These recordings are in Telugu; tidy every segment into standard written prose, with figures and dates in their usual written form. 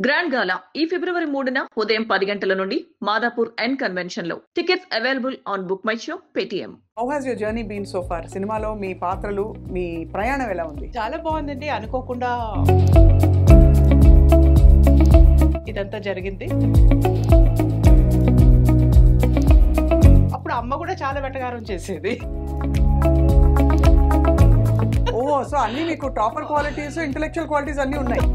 గ్రాండ్ గాలా ఈ ఫిబ్రవరి 3న ఉదయం 10 గంటల నుండి మాదాపూర్ అండ్ కన్వెన్షన్ లో. Tickets available on book my show, Paytm. How has your journey been so far? సినిమాలో మీ పాత్రలు, మీ ప్రయాణం ఎలా ఉంది? చాలా బాగుందండి. అనుకోకుండా ఇదంతా జరిగింది. అప్పుడు అమ్మ కూడా చాలా వెటకారం చేసేది. ఓ, సో అన్ని మీకు టాపర్ క్వాలిటీస్, ఇంటెలెక్చువల్ క్వాలిటీస్ అన్ని ఉన్నాయి.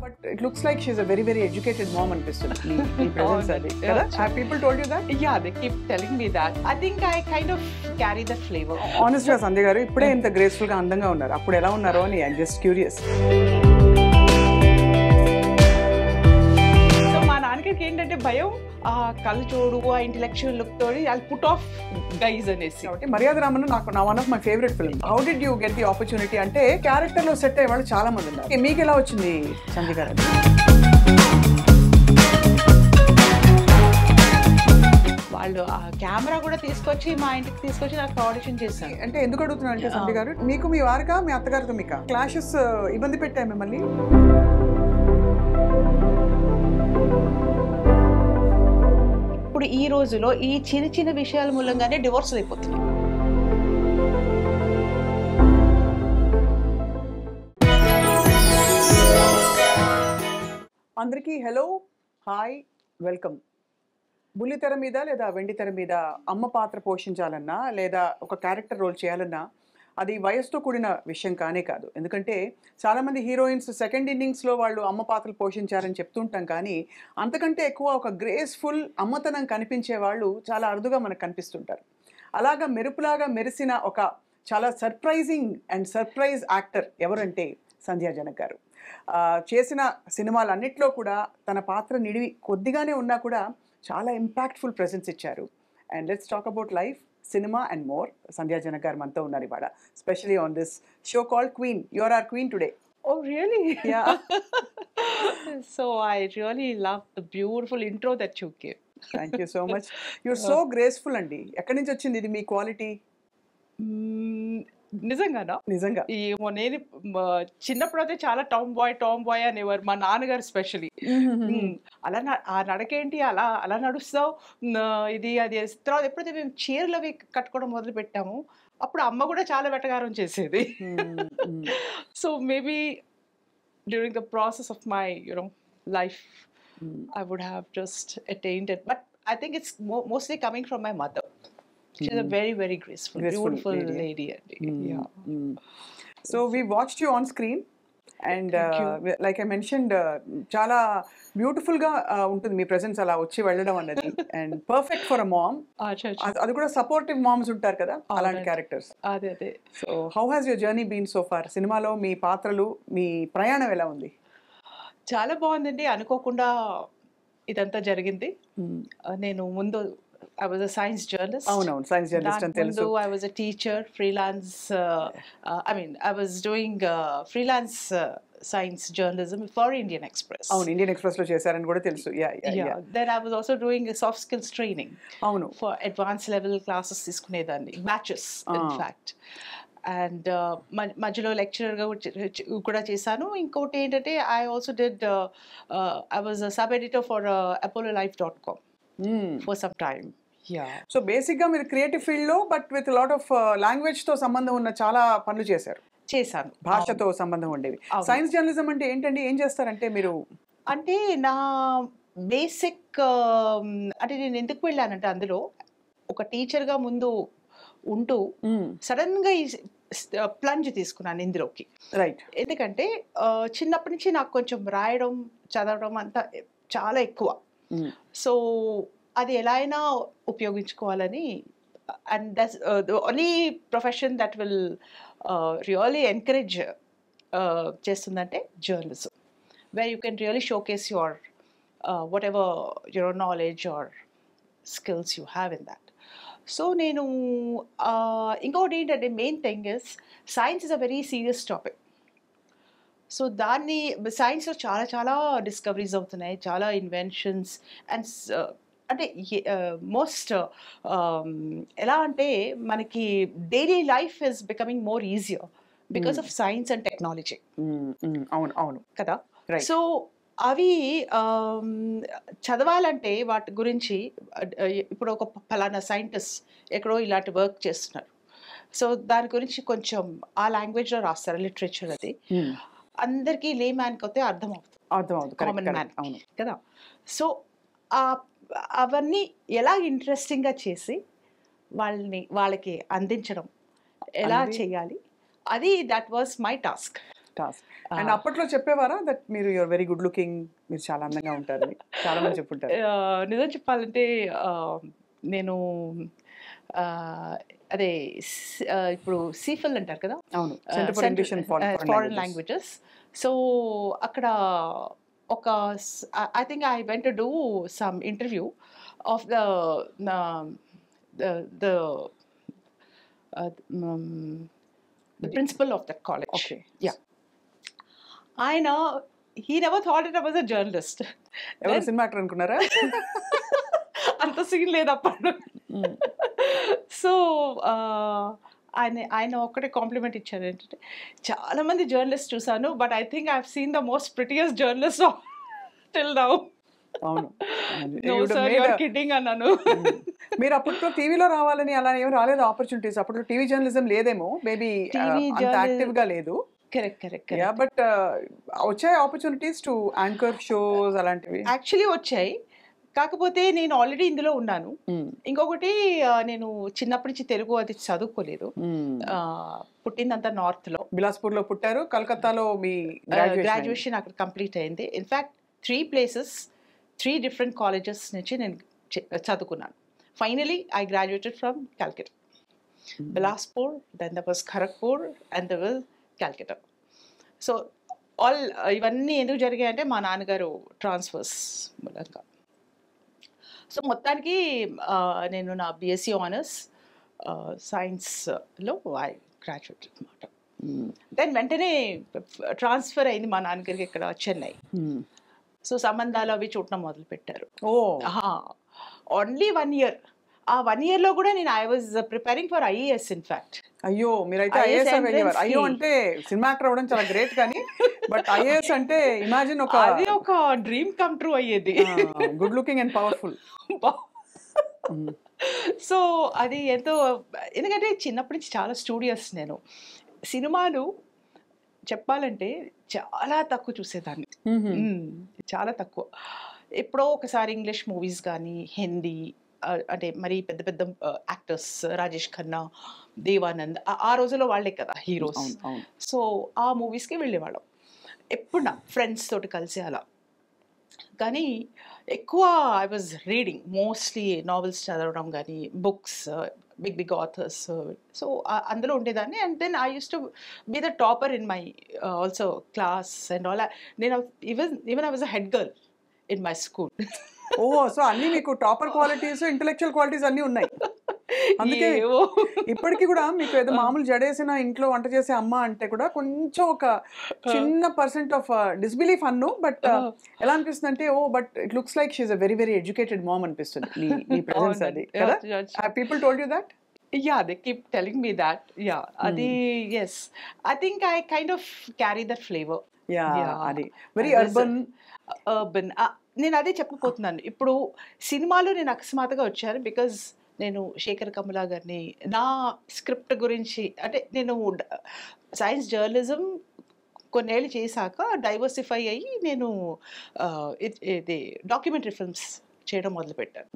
But it looks like she is a very very educated ma'am అనిపిస్తుంది మీ ప్రెజెన్స్ అది కదా. Have people told you that? Yeah, they keep telling me that. I think I kind of carry that flavor. Honest గా సంధ్య గారు ఇప్పుడే ఇంత గ్రేస్ఫుల్ గా అందంగా ఉన్నారు, అప్పుడు ఎలా ఉన్నారో అని ఐ జస్ట్ క్యూరియస్. సో మా నాన్నగారికి ఏంటంటే భయం, ఆ కళ్ళు చూడు, ఆ ఇంటెలెక్చువల్ లుక్ తోడి ఐ పుట్ ఆఫ్ గైజ్ అనేసి. కాబట్టి మర్యాద రామన్ నాకు one of my favourite film. How did you get the opportunity? అంటే క్యారెక్టర్ లో సెట్ అయ్యే వాళ్ళు చాలా మంది ఉన్నారు. మీకు ఎలా వచ్చింది సంధ్య గారు? వాళ్ళు ఆ కెమెరా కూడా తీసుకొచ్చి మా ఇంటికి తీసుకొచ్చి నాకు ఆడిషన్ చేశాను. అంటే ఎందుకు అడుగుతున్నా అంటే సంధ్య గారు, మీకు మీ వారిగా మీ అత్తగారితో మీకా క్లాషెస్ ఇబ్బంది పెట్టాయి మిమ్మల్ని? ఇప్పుడు ఈ రోజులో ఈ చిన్న చిన్న విషయాల మూలంగానే డివోర్స్ అయిపోతున్నాయి. అందరికీ హలో, హాయ్, వెల్కమ్. బుల్లితెర మీద లేదా వెండితెర మీద అమ్మ పాత్ర పోషించాలన్నా లేదా ఒక క్యారెక్టర్ రోల్ చేయాలన్నా అది వయసుతో కూడిన విషయం కానే కాదు. ఎందుకంటే చాలామంది హీరోయిన్స్ సెకండ్ ఇన్నింగ్స్లో వాళ్ళు అమ్మ పాత్రలు పోషించారని చెప్తుంటాం, కానీ అంతకంటే ఎక్కువ ఒక గ్రేస్ఫుల్ అమ్మతనం కనిపించే వాళ్ళు చాలా అరుదుగా మనకు కనిపిస్తుంటారు. అలాగా మెరుపులాగా మెరిసిన ఒక చాలా సర్ప్రైజింగ్ అండ్ సర్ప్రైజ్ యాక్టర్ ఎవరంటే సంధ్యా జనక్ గారు. చేసిన సినిమాలన్నిట్లో కూడా తన పాత్ర నిడివి కొద్దిగానే ఉన్నా కూడా చాలా ఇంపాక్ట్ఫుల్ ప్రెజెన్స్ ఇచ్చారు. And let's talk about life, cinema and more. Sandhya Janak garu manto unnaru ivada, especially on this show called Queen. You are our queen today. Oh really? Yeah. So I really love the beautiful intro that you gave. Thank you so much. You're so graceful andi. Ekkadi nunchi vachindi idi me quality? నిజంగానా? నిజంగా. ఏమో, నేను చిన్నప్పుడు అయితే చాలా టామ్ బాయ్ అనేవారు మా నాన్నగారు స్పెషలీ. అలా ఆ నడకేంటి, అలా అలా నడుస్తావు, ఇది అది. తర్వాత ఎప్పుడైతే మేము చీరలు అవి కట్టుకోవడం మొదలు పెట్టాము అప్పుడు అమ్మ కూడా చాలా వెటకారం చేసేది. So maybe during the process of my life I would have just attained it, but I think it's mostly coming from my mother. She's a very very graceful beautiful lady. Yeah. So we watched you on screen and like I mentioned చాలా బ్యూటిఫుల్ గా ఉంటుంది మీ ప్రెజెన్స్ అలా వచ్చి వెళ్ళడం అన్నది. And perfect for a mom. అది కూడా సపోర్టివ్ మామ్స్ ఉంటారు కదా, అలాంటి క్యారెక్టర్స్. అదే. So how has your journey been so far? సినిమాలో మీ పాత్రలు, మీ ప్రయాణం ఎలా ఉంది? చాలా బాగుందండి. అనుకోకుండా ఇదంతా జరిగింది. నేను ముందు I was a science journalist. అవునవును, సైన్స్ జర్నలిస్ట్ అని తెలుసు. I was a teacher, freelance. I was doing freelance science journalism for Indian Express. అవును, ఇండియన్ ఎక్స్ప్రెస్ లో చేశారని కూడా తెలుసు. Yeah. Then I was also doing a soft skills training. అవును, For advanced level classes తీసుకునేదాన్ని, batches in fact. And మధ్యలో లెక్చరర్గా కూడా చేశాను. ఇంకోటి ఏంటంటే I also did I was a sub editor for apollolife.com for some time. Yeah. So basic గా మీరు క్రియేటివ్ ఫీల్డ్ లో but with lot of language తో సంబంధం ఉన్న చాలా పనులు చేశాను, భాషతో సంబంధం ఉండేవి. సైన్స్ జర్నలిజం అంటే ఏంటండి? ఏం చేస్తారంటే మీరు? అంటే నా బేసిక్ అంటే నేను ఎందుకు వెళ్ళానంటే అందులో ఒక టీచర్గా ముందు ఉంటూ సడన్ గా ప్లంజ్ తీసుకున్నాను ఇందులోకి. రైట్. ఎందుకంటే చిన్నప్పటి నుంచి నాకు కొంచెం రాయడం, చదవడం అంతా చాలా ఎక్కువ. సో అది ఎలా అయినా ఉపయోగించుకోవాలని. And that's the only profession that will really encourage చేస్తుందంటే journalism, where you can really showcase your whatever knowledge or skills you have in that. So నేను ఇంకొకటి ఏంటంటే main thing is science is a very serious topic. So దాన్ని సైన్స్లో చాలా చాలా డిస్కవరీస్ అవుతున్నాయి, చాలా ఇన్వెన్షన్స్. అండ్ అంటే మోస్ట్ ఎలా అంటే మనకి daily life is becoming more easier because of science and technology అవును అవును కదా. Right. సో అవి చదవాలంటే వాటి గురించి ఇప్పుడు ఒక ఫలానా సైంటిస్ట్ ఎక్కడో ఇలాంటి వర్క్ చేస్తున్నారు, సో దాని గురించి కొంచెం ఆ లాంగ్వేజ్లో రాస్తారు లిటరేచర్. అది అందరికీ లే మ్యాన్కి అయితే అర్థం అవుతుంది, అర్థం కామన్ మ్యాన్ అవును కదా. సో అవన్నీ ఎలా ఇంట్రెస్టింగ్గా చేసి వాళ్ళకి అందించడం ఎలా చేయాలి, అది that was my task. Task. And అప్పట్లో చెప్పేవారా దట్ మీరు యూఆర్ వెరీ గుడ్ లుకింగ్, మీరు చాలా అందంగా ఉంటారు, చాలా మంది చెప్పుంటారు. నిజం చెప్పాలంటే నేను అదే ఇప్పుడు సీఫల్ అంటారు కదా, అవును, centre for English and foreign languages. So అక్కడ ఒక I think I went to do some interview of the principal of that college. Okay. Yeah. He never thought that I was a journalist. ఎవరు సినిమా యాక్టర్ అనుకున్నారా? అంత సీన్ లేదు అప్పుడు. సో ఆయన ఒక్కటే కాంప్లిమెంట్ ఇచ్చారు ఏంటంటే, చాలా మంది జర్నలిస్ట్ చూసాను, but I think I have seen the most prettiest journalist till now. అవును, no sir you are kidding అన్నాను. మీరు అప్పట్లో టీవీలో రావాలని అలా ఏం రాలేదు ఆపర్చునిటీస్? అప్పట్లో టీవీ జర్నలిజం లేదేమో, మేబీ అంత యాక్టివ్ గా లేదు. కరెక్ట్. బట్ వచ్చాయి ఆపర్చునిటీస్ టు యాంకర్ షోస్ అలాంటివి? యాక్చువల్లీ వచ్చాయి, కాకపోతే నేను ఆల్రెడీ ఇందులో ఉన్నాను. ఇంకొకటి, నేను చిన్నప్పటి నుంచి తెలుగు అది చదువుకోలేదు. పుట్టిందంతా నార్త్ లో, బిలాస్పూర్ లో పుట్టారు. కలకత్తాలో మీ గ్రాడ్యుయేషన్ అక్కడ కంప్లీట్ అయింది. ఇన్ఫాక్ట్ 3 places 3 different colleges నుంచి నేను చదువుకున్నాను. Finally I graduated from Calcutta, Bilaspur, then there was Kharagpur and there was Calcutta. So all ఇవన్నీ ఎందుకు జరిగాయంటే మా నాన్నగారు ట్రాన్స్ఫర్స్ మూలంగా. సో మొత్తానికి నేను నా BSc ఆనర్స్ సైన్స్లో ఐ గ్రాడ్యుయేట్ అనమాట. దెన్ వెంటనే ట్రాన్స్ఫర్ అయింది మా నాన్నగారికి ఇక్కడ చెన్నై. సో సంబంధాలు అవి చూడటం మొదలు పెట్టారు. Only 1 year. ఆ 1 year లో కూడా నేను I was preparing for IAS. In fact అయ్యో, మీరైతే IAS వెళ్ళేవారు. అయ్యో అంటే సినిమా యాక్టర్ అవ్వడం చాలా గ్రేట్, కానీ బట్ IAS అంటే ఇమాజిన్ అది ఒక డ్రీమ్ కమ్ ట్రూ అయ్యేది. Good looking and powerful. So అది ఎంతో, ఎందుకంటే చిన్నప్పటి నుంచి చాలా స్టూడియస్. నేను సినిమాలు చెప్పాలంటే చాలా తక్కువ చూసేదాన్ని, చాలా తక్కువ. ఎప్పుడో ఒకసారి ఇంగ్లీష్ మూవీస్ కానీ, హిందీ అంటే మరి పెద్ద పెద్ద యాక్టర్స్, రాజేష్ ఖన్నా, దేవానంద్, ఆ రోజుల్లో వాళ్ళే కదా హీరోస్. సో ఆ మూవీస్కి వెళ్ళేవాళ్ళం ఎప్పుడు నా ఫ్రెండ్స్ తోటి కలిసి అలా. కానీ ఎక్కువ I was reading, mostly novels చదవడం కానీ, బుక్స్, బిగ్ ఆథర్స్. సో అందులో ఉండేదాన్ని. And then I use to be the topper in my also class and all. నేను even I was a head girl in my school. Oh, so అన్ని మీకు టాపర్ క్వాలిటీస్, ఇంటెలెక్చువల్ క్వాలిటీస్ అన్ని ఉన్నాయి. అందుకే ఇప్పటికీ కూడా మీకు ఏదో మామూలు జడేసిన ఇంట్లో వంట చేసే అమ్మ అంటే కూడా కొంచెం ఒక చిన్న % ఆఫ్ డిస్బిలీఫ్ అన్ను. బట్ ఎలా అనిపిస్తుంది అంటే, oh but it looks like she's a very very educated ma'am అనిపిస్తుంది మీ ప్రెజెన్స్. అది కదా, people told you that? Yeah, they keep telling me that. Yeah, adi yes. I think I kind of carry that flavor. Yeah, adi very urban. నేను అదే చెప్పబోతున్నాను. ఇప్పుడు సినిమాలో నేను అకస్మాత్తుగా వచ్చాను బికాజ్ నేను శేఖర్ కమలా గారిని నా స్క్రిప్ట్ గురించి, అంటే నేను సైన్స్ జర్నలిజం కొన్నేళ్ళు చేశాక డైవర్సిఫై అయ్యి నేను ఇది డాక్యుమెంటరీ ఫిల్మ్స్ చేయడం మొదలుపెట్టాను.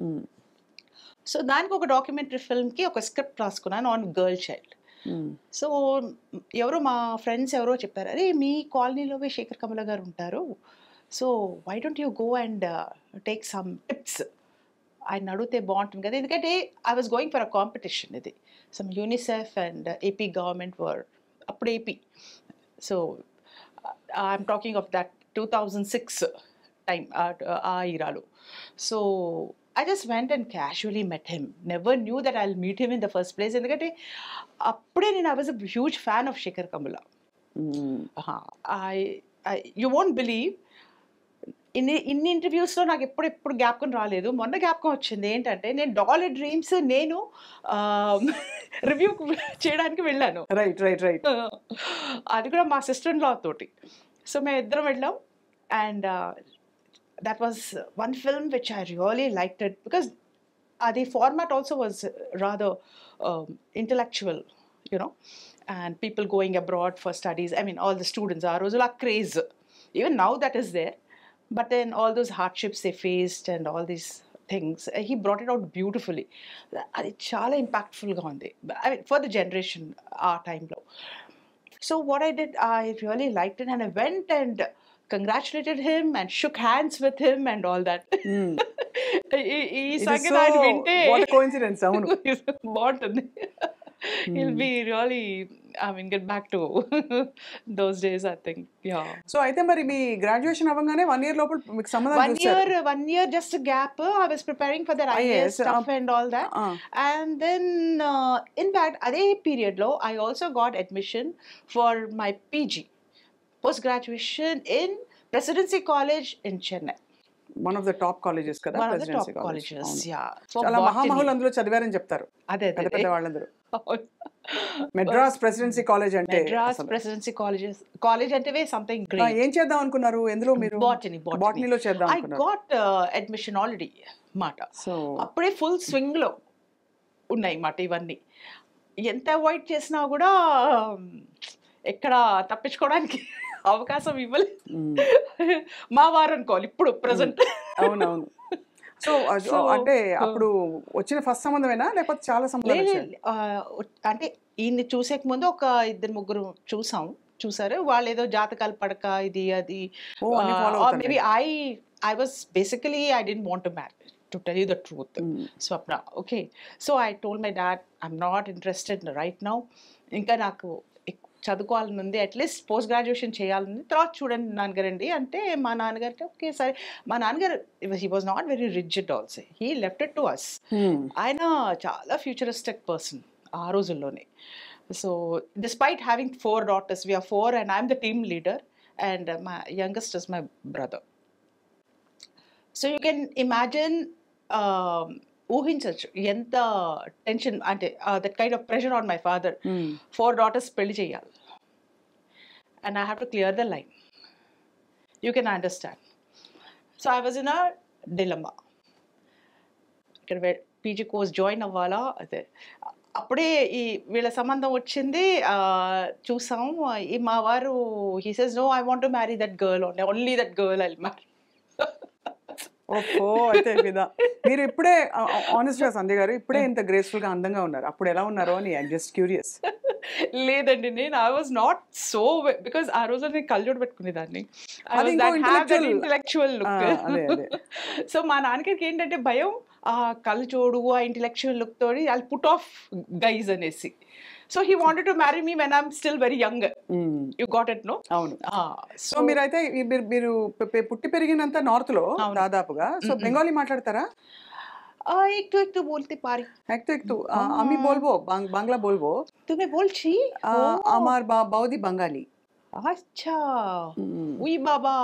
సో దానికి ఒక డాక్యుమెంటరీ ఫిల్మ్కి ఒక స్క్రిప్ట్ రాసుకున్నాను ఆన్ గర్ల్ చైల్డ్. సో ఎవరో మా ఫ్రెండ్స్ ఎవరో చెప్పారు, అరే మీ కాలనీలోవే శేఖర్ కమల గారు ఉంటారు, so why don't you go and take some tips, ఆయన అడిగితే బాగుంటుంది కదా. ఎందుకంటే I was going for a competition, ఇది some UNICEF and AP government were, అప్పుడు AP. So I'm talking of that 2006 time, ఆ ఇరాలో. సో I just went and casually met him. Never knew that I'll meet him in the first place. ఎందుకంటే అప్పుడే నేను I was a huge fan of Shekhar Kamala. You won't believe, ఇన్ని ఇంటర్వ్యూస్లో నాకు ఎప్పుడు జ్ఞాపకం రాలేదు. మొన్న జ్ఞాపకం వచ్చింది. ఏంటంటే నేను డాలర్ డ్రీమ్స్ నేను రివ్యూ చేయడానికి వెళ్ళాను. రైట్. అది కూడా మా సిస్టర్ ఇన్ లా తోటి. సో మేమిద్దరం వెళ్ళాం. And that was one film which I really liked it because the format also was rather intellectual, you know, and people going abroad for studies. I mean, all the students are also like craze. Even now that is there, but then all those hardships they faced and all these things, he brought it out beautifully. It's chala impactful ga undi. I mean, for the generation our time lo. So what I did, I really liked it, and I went and congratulated him and shook hands with him and all that. ఈ సంగతి ఆయన వింటే వాట్ కోఇన్సిడెన్స్. అవును, బాగుంటుంది. He'll be really, I mean, get back to those days, I think. Yeah. So అయితే మరి మీ గ్రాడ్యుయేషన్ అవ్వగానే 1 year లోపల మీకు సంబంధం చూశారు. One year just a gap. I was preparing for the IAS stuff and all that. And then, in fact, అదే period లో I also got admission for my PG, post-graduation in Presidency College in Chennai. One of the top colleges కదా. One of the top colleges, yeah. చాలా మహామహులు అందులో చదివారని చెప్తారు అదే పెద్ద వాళ్ళందరూ. మెడ్రాస్ ప్రెసిడెన్సీ కాలేజ్ అంటే మెడ్రాస్ ప్రెసిడెన్సీ కాలేజ్ అంటే సంథింగ్ గ్రేట్. ఏం చేద్దాం అనుకున్నారు ఎందులో మీరు? బాటనీలో చేద్దాం ఐ అనుకున్నారు. గాట్ అడ్మిషన్ ఆల్రెడీ మాట. సో అప్పుడే ఫుల్ స్వింగ్ లో ఉన్నాయి మాట ఇవన్నీ. ఎంత అవాయిడ్ చేసినా కూడా ఎక్కడ తప్పించుకోవడానికి అవకాశం ఇవ్వలేదు. మా వారు అనుకోవాలి ఇప్పుడు ప్రజెంట్. అవునవును. సో అంటే అప్పుడు వచ్చిన ఫస్ట్ సంబంధమేనా లేకపోతే చాలా సంబంధాలు? అంటే ఈయన్ని చూసేక ముందు ఒక 2-3 చూసారు. వాళ్ళు ఏదో జాతకాలు పడక ఇది అది. Maybe I was basically I didn't want to marry, to tell you the truth, Swapna. Okay, so I told my dad I'm not interested right now. ఇంకా నాకు చదువుకోవాలని ఉంది, అట్లీస్ట్ పోస్ట్ గ్రాడ్యుయేషన్ చేయాలని, తర్వాత చూడండి నాన్నగారండి అంటే మా నాన్నగారికి ఓకే సరే. మా నాన్నగారు he was not very rigid also, he left it to us. ఆయన చాలా ఫ్యూచరిస్టిక్ పర్సన్ ఆ రోజుల్లోనే. So despite having 4 daughters, we are 4 and I'm the team leader and my youngest is my brother. So you can imagine, ఊహించచ్చు ఎంత టెన్షన్ అంటే that kind of pressure on my father. 4 daughters పెళ్లి చేయాలి and I have to clear the line. You can understand. So I was in a dilemma. ఇక్కడ పీజీ కోర్స్ జాయిన్ అవ్వాలా, అదే అప్పుడే ఈ వీళ్ళ సంబంధం వచ్చింది, చూసాం. మా వారు he says no, I want to marry that girl, only that girl I will marry. ఓహో, అయితే కదా మీరు ఇప్పుడే ఆనెస్ట్ గా సంధ్య గారు ఇప్పుడే ఇంత గ్రేస్ఫుల్ గా అందంగా ఉన్నారు, అప్పుడు ఎలా ఉన్నారో అని ఐ జస్ట్ క్యూరియస్. లేదండి, నేను I was not so, because ఆ రోజు నేను కళ్ళజోడు పెట్టుకునేదాన్ని. Intellectual look. సో మా నాన్నగారికి ఏంటంటే భయం, ఆ కళ్ళజోడు ఆ ఇంటెలెక్చువల్ లుక్ తోటి ఐ పుట్ ఆఫ్ గైజ్ అనేసి. So he wanted to marry me when I'm still very young. You got it no? అవును. సో మీరైతే మీరు పుట్టి పెరిగినంత నార్త్ లో దాదాపుగా, సో బెంగాలీ మాట్లాడతారా? একটু একটু বলতে পারি। একটু আমি বলবো, বাংলা বলবো। তুমি বলছি? আমার বৌদি বাঙালি। আচ্ছা, উই বাবা।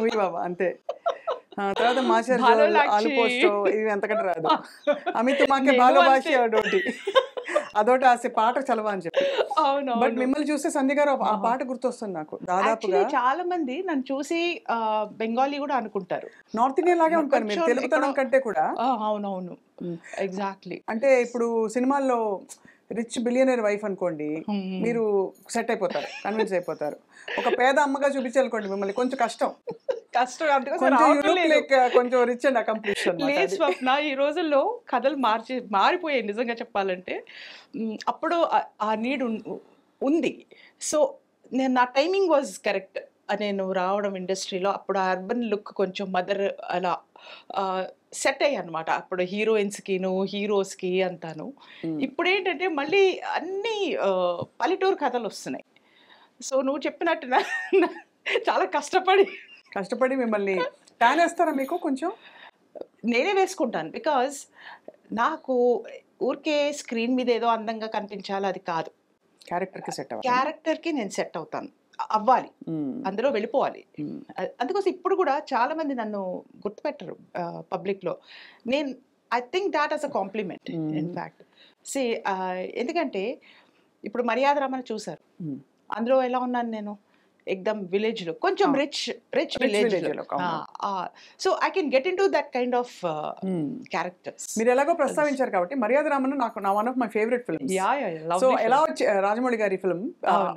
ఉయ్ బాబా అంతే. తర్వాత మాస్టర్ ఆలు పోస్ట్ ఇవి ఎంతకంటే రాదు. అమిత్ మాకే బాలో భాష అదొకటి అదొకటి ఆసే పాట చలవా అని చెప్పి. బట్ మిమ్మల్ని చూస్తే సంధ్య గారు ఆ పాట గుర్తొస్తుంది నాకు. దాదాపుగా చాలా మంది నన్ను చూసి బెంగాలీ కూడా అనుకుంటారు, నార్త్ ఇండియన్ లాగే ఉంటారు మీరు తెలుగుతనం కంటే కూడా. అవునవును, ఎగ్జాక్ట్లీ. అంటే ఇప్పుడు సినిమాల్లో రిచ్ బిలియనర్ వైఫ్ అనుకోండి, మీరు సెట్ అయిపోతారు, కన్విన్స్ అయిపోతారు. ఒక పేద అమ్మగా చూపించాలనుకోండి మిమ్మల్ని, కొంచెం కష్టం. కొంచెం రిచ్ అండ్ అకంప్లిష్. స్వప్న, ఈ రోజుల్లో కథలు మారిపోయాయి నిజంగా చెప్పాలంటే. అప్పుడు ఆ నీడ్ ఉంది. సో నా టైమింగ్ వాజ్ కరెక్ట్. నేను రావడం ఇండస్ట్రీలో అప్పుడు ఆ అర్బన్ లుక్ కొంచెం మదర్ అలా సెట్ అయ్యి అనమాట. అప్పుడు హీరోయిన్స్కిను హీరోస్కి అంతాను. ఇప్పుడు ఏంటంటే మళ్ళీ అన్ని పల్లెటూరు కథలు వస్తున్నాయి. సో నువ్వు చెప్పినట్టు చాలా కష్టపడి మిమ్మల్ని ట్యాన్ వేస్తారా? మీకు కొంచెం నేనే వేసుకుంటాను. బికాజ్ నాకు ఊరికే స్క్రీన్ మీద ఏదో అందంగా కనిపించాలి అది కాదు, క్యారెక్టర్కి సెట్ క్యారెక్టర్కి నేను సెట్ అవుతాను. అవ్వాలి, మ్మ్. అందులో వెళ్ళిపోవాలి. మ్మ్. అందుకోసం ఇప్పుడు కూడా చాలా మంది నన్ను గుర్తుపెట్టరు పబ్లిక్లో. నేను I think that is a compliment in fact. సి ఎందుకంటే ఇప్పుడు మర్యాద రామని చూసారు, మ్మ్. అందులో ఎలా ఉన్నాను నేను, ఎక్దమ్ విలేజ్ లో, కొంచెం రిచ్ village విలేజ్ లో, అవును. So I can get in to that kind of hmm. Characters. మీరు ఎలాగో ప్రస్తావించారు కాబట్టి మర్యాద రామన్ నా one of my favourite films. So ఎలా వచ్చి రాజమౌళి గారి film,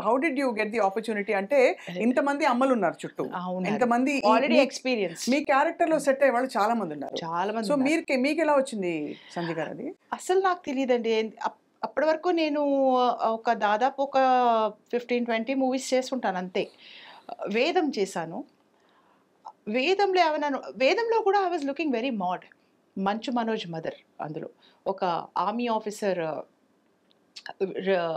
how did you get the opportunity? అంటే ఇంతమంది అమ్మలు ఉన్నారు చుట్టూ, ఇంతమంది ఆల్రెడీ ఎక్స్పీరియన్స్, మీ క్యారెక్టర్ లో సెట్ అయ్యే వాళ్ళు చాలా మంది ఉన్నారు. చాలా మంది. సో మీకు ఎలా వచ్చింది సంజయ్ గారు అది? అసలు నాకు తెలియదండి. అప్పటి వరకు నేను ఒక దాదాపు ఒక 15-20 మూవీస్ చేస్తుంటాను అంతే. వేదం చేశాను. వేదంలో కూడా I was looking very mad. Manchu Manoj mother అందులో ఒక ఆర్మీ ఆఫీసర్,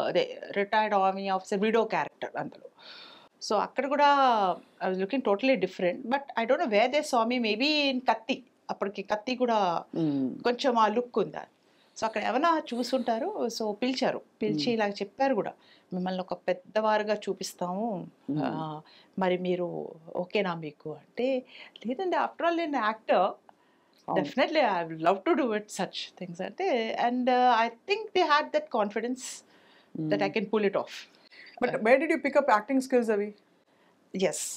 అదే retired army officer widow character అందులో. సో అక్కడ కూడా I was looking totally different. But I don't know where they saw me, maybe in Kathi. అప్పటికి కత్తి కూడా కొంచెం ఆ లుక్ ఉందా. సో అక్కడ ఏమైనా చూసుంటారు. సో పిలిచి ఇలా చెప్పారు కూడా, మిమ్మల్ని ఒక పెద్దవారుగా చూపిస్తాము, మరి మీరు ఓకేనా మీకు అంటే, లేదండి ఆఫ్టర్ ఆల్ నేను actor, definitely I would love to do it such things అంటే. And I think they had that confidence that I can pull it off. But where did you pick up acting skills అవి? Yes,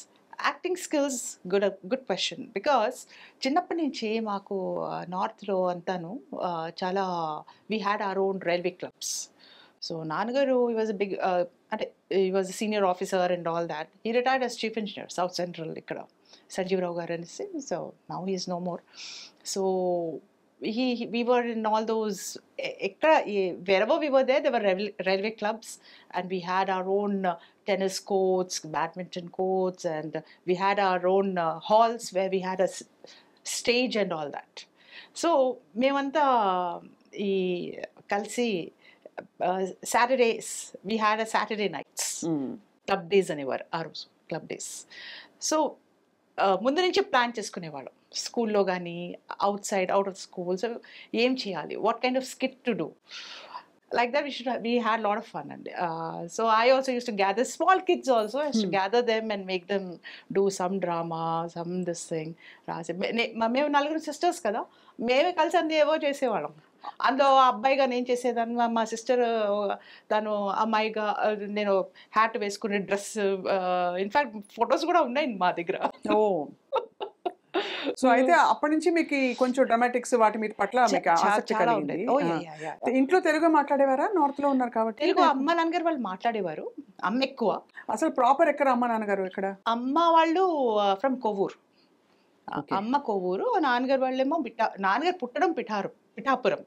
acting skills, good question. Because చిన్నప్పటి నుంచి మాకు నార్త్లో అంతాను చాలా we had our own railway clubs. So నాన్నగారు ఈ వాజ్ బిగ్, అంటే he was senior officer and all that. He retired as chief engineer south central ఇక్కడ, సంజీవరావు గారు అనేసి. So now he is no more. So we were in all those, wherever we were there were railway clubs, and we had our own tennis courts, badminton courts, and we had our own halls where we had a stage and all that. So మేమంతా ఈ కలిసి Saturdays we had a Saturday nights, club days అనేవారు ఆ రోజు, club days. సో ముందు నుంచి ప్లాన్ చేసుకునేవాళ్ళం, స్కూల్లో కానీ అవుట్ ఆఫ్ స్కూల్స్ ఏం చేయాలి, what kind of skit to do, like that. We had a lot of fun. And so I also used to gather small kids also. I used to gather them and make them do some drama, some this thing. మేము 4 sisters కదా, మేమే కలిసి అన్ని ఏవో చేసేవాళ్ళం. అందులో అబ్బాయిగా నేను చేసేదాన్ని, మా సిస్టర్ తను అమ్మాయిగా, నేను హ్యాట్ వేసుకునే డ్రెస్, ఇన్ఫాక్ట్ ఫొటోస్ కూడా ఉన్నాయి మా దగ్గర. ఓ, సో అయితే అప్పటి నుంచి మీకు కొంచెం డ్రామాటిక్స్ వాటి మీద పట్ల మీకు ఆసక్తి కలిగింది. ఇంట్లో తెలుగు మాట్లాడేవారా? నార్త్ లో ఉన్నారు కాబట్టి తెలుగు అమ్మ నాన్నగారు వాళ్ళు మాట్లాడేవారు, అమ్మ ఎక్కువ. అసలు ప్రాపర్ ఎక్కడ అమ్మ నాన్నగారు ఎక్కడ? అమ్మ వాళ్ళు ఫ్రమ్ కొవ్వూరు, అమ్మ కొవ్వూరు, నాన్నగారు వాళ్ళేమో నాన్నగారు పుట్టడం పిఠాపురం,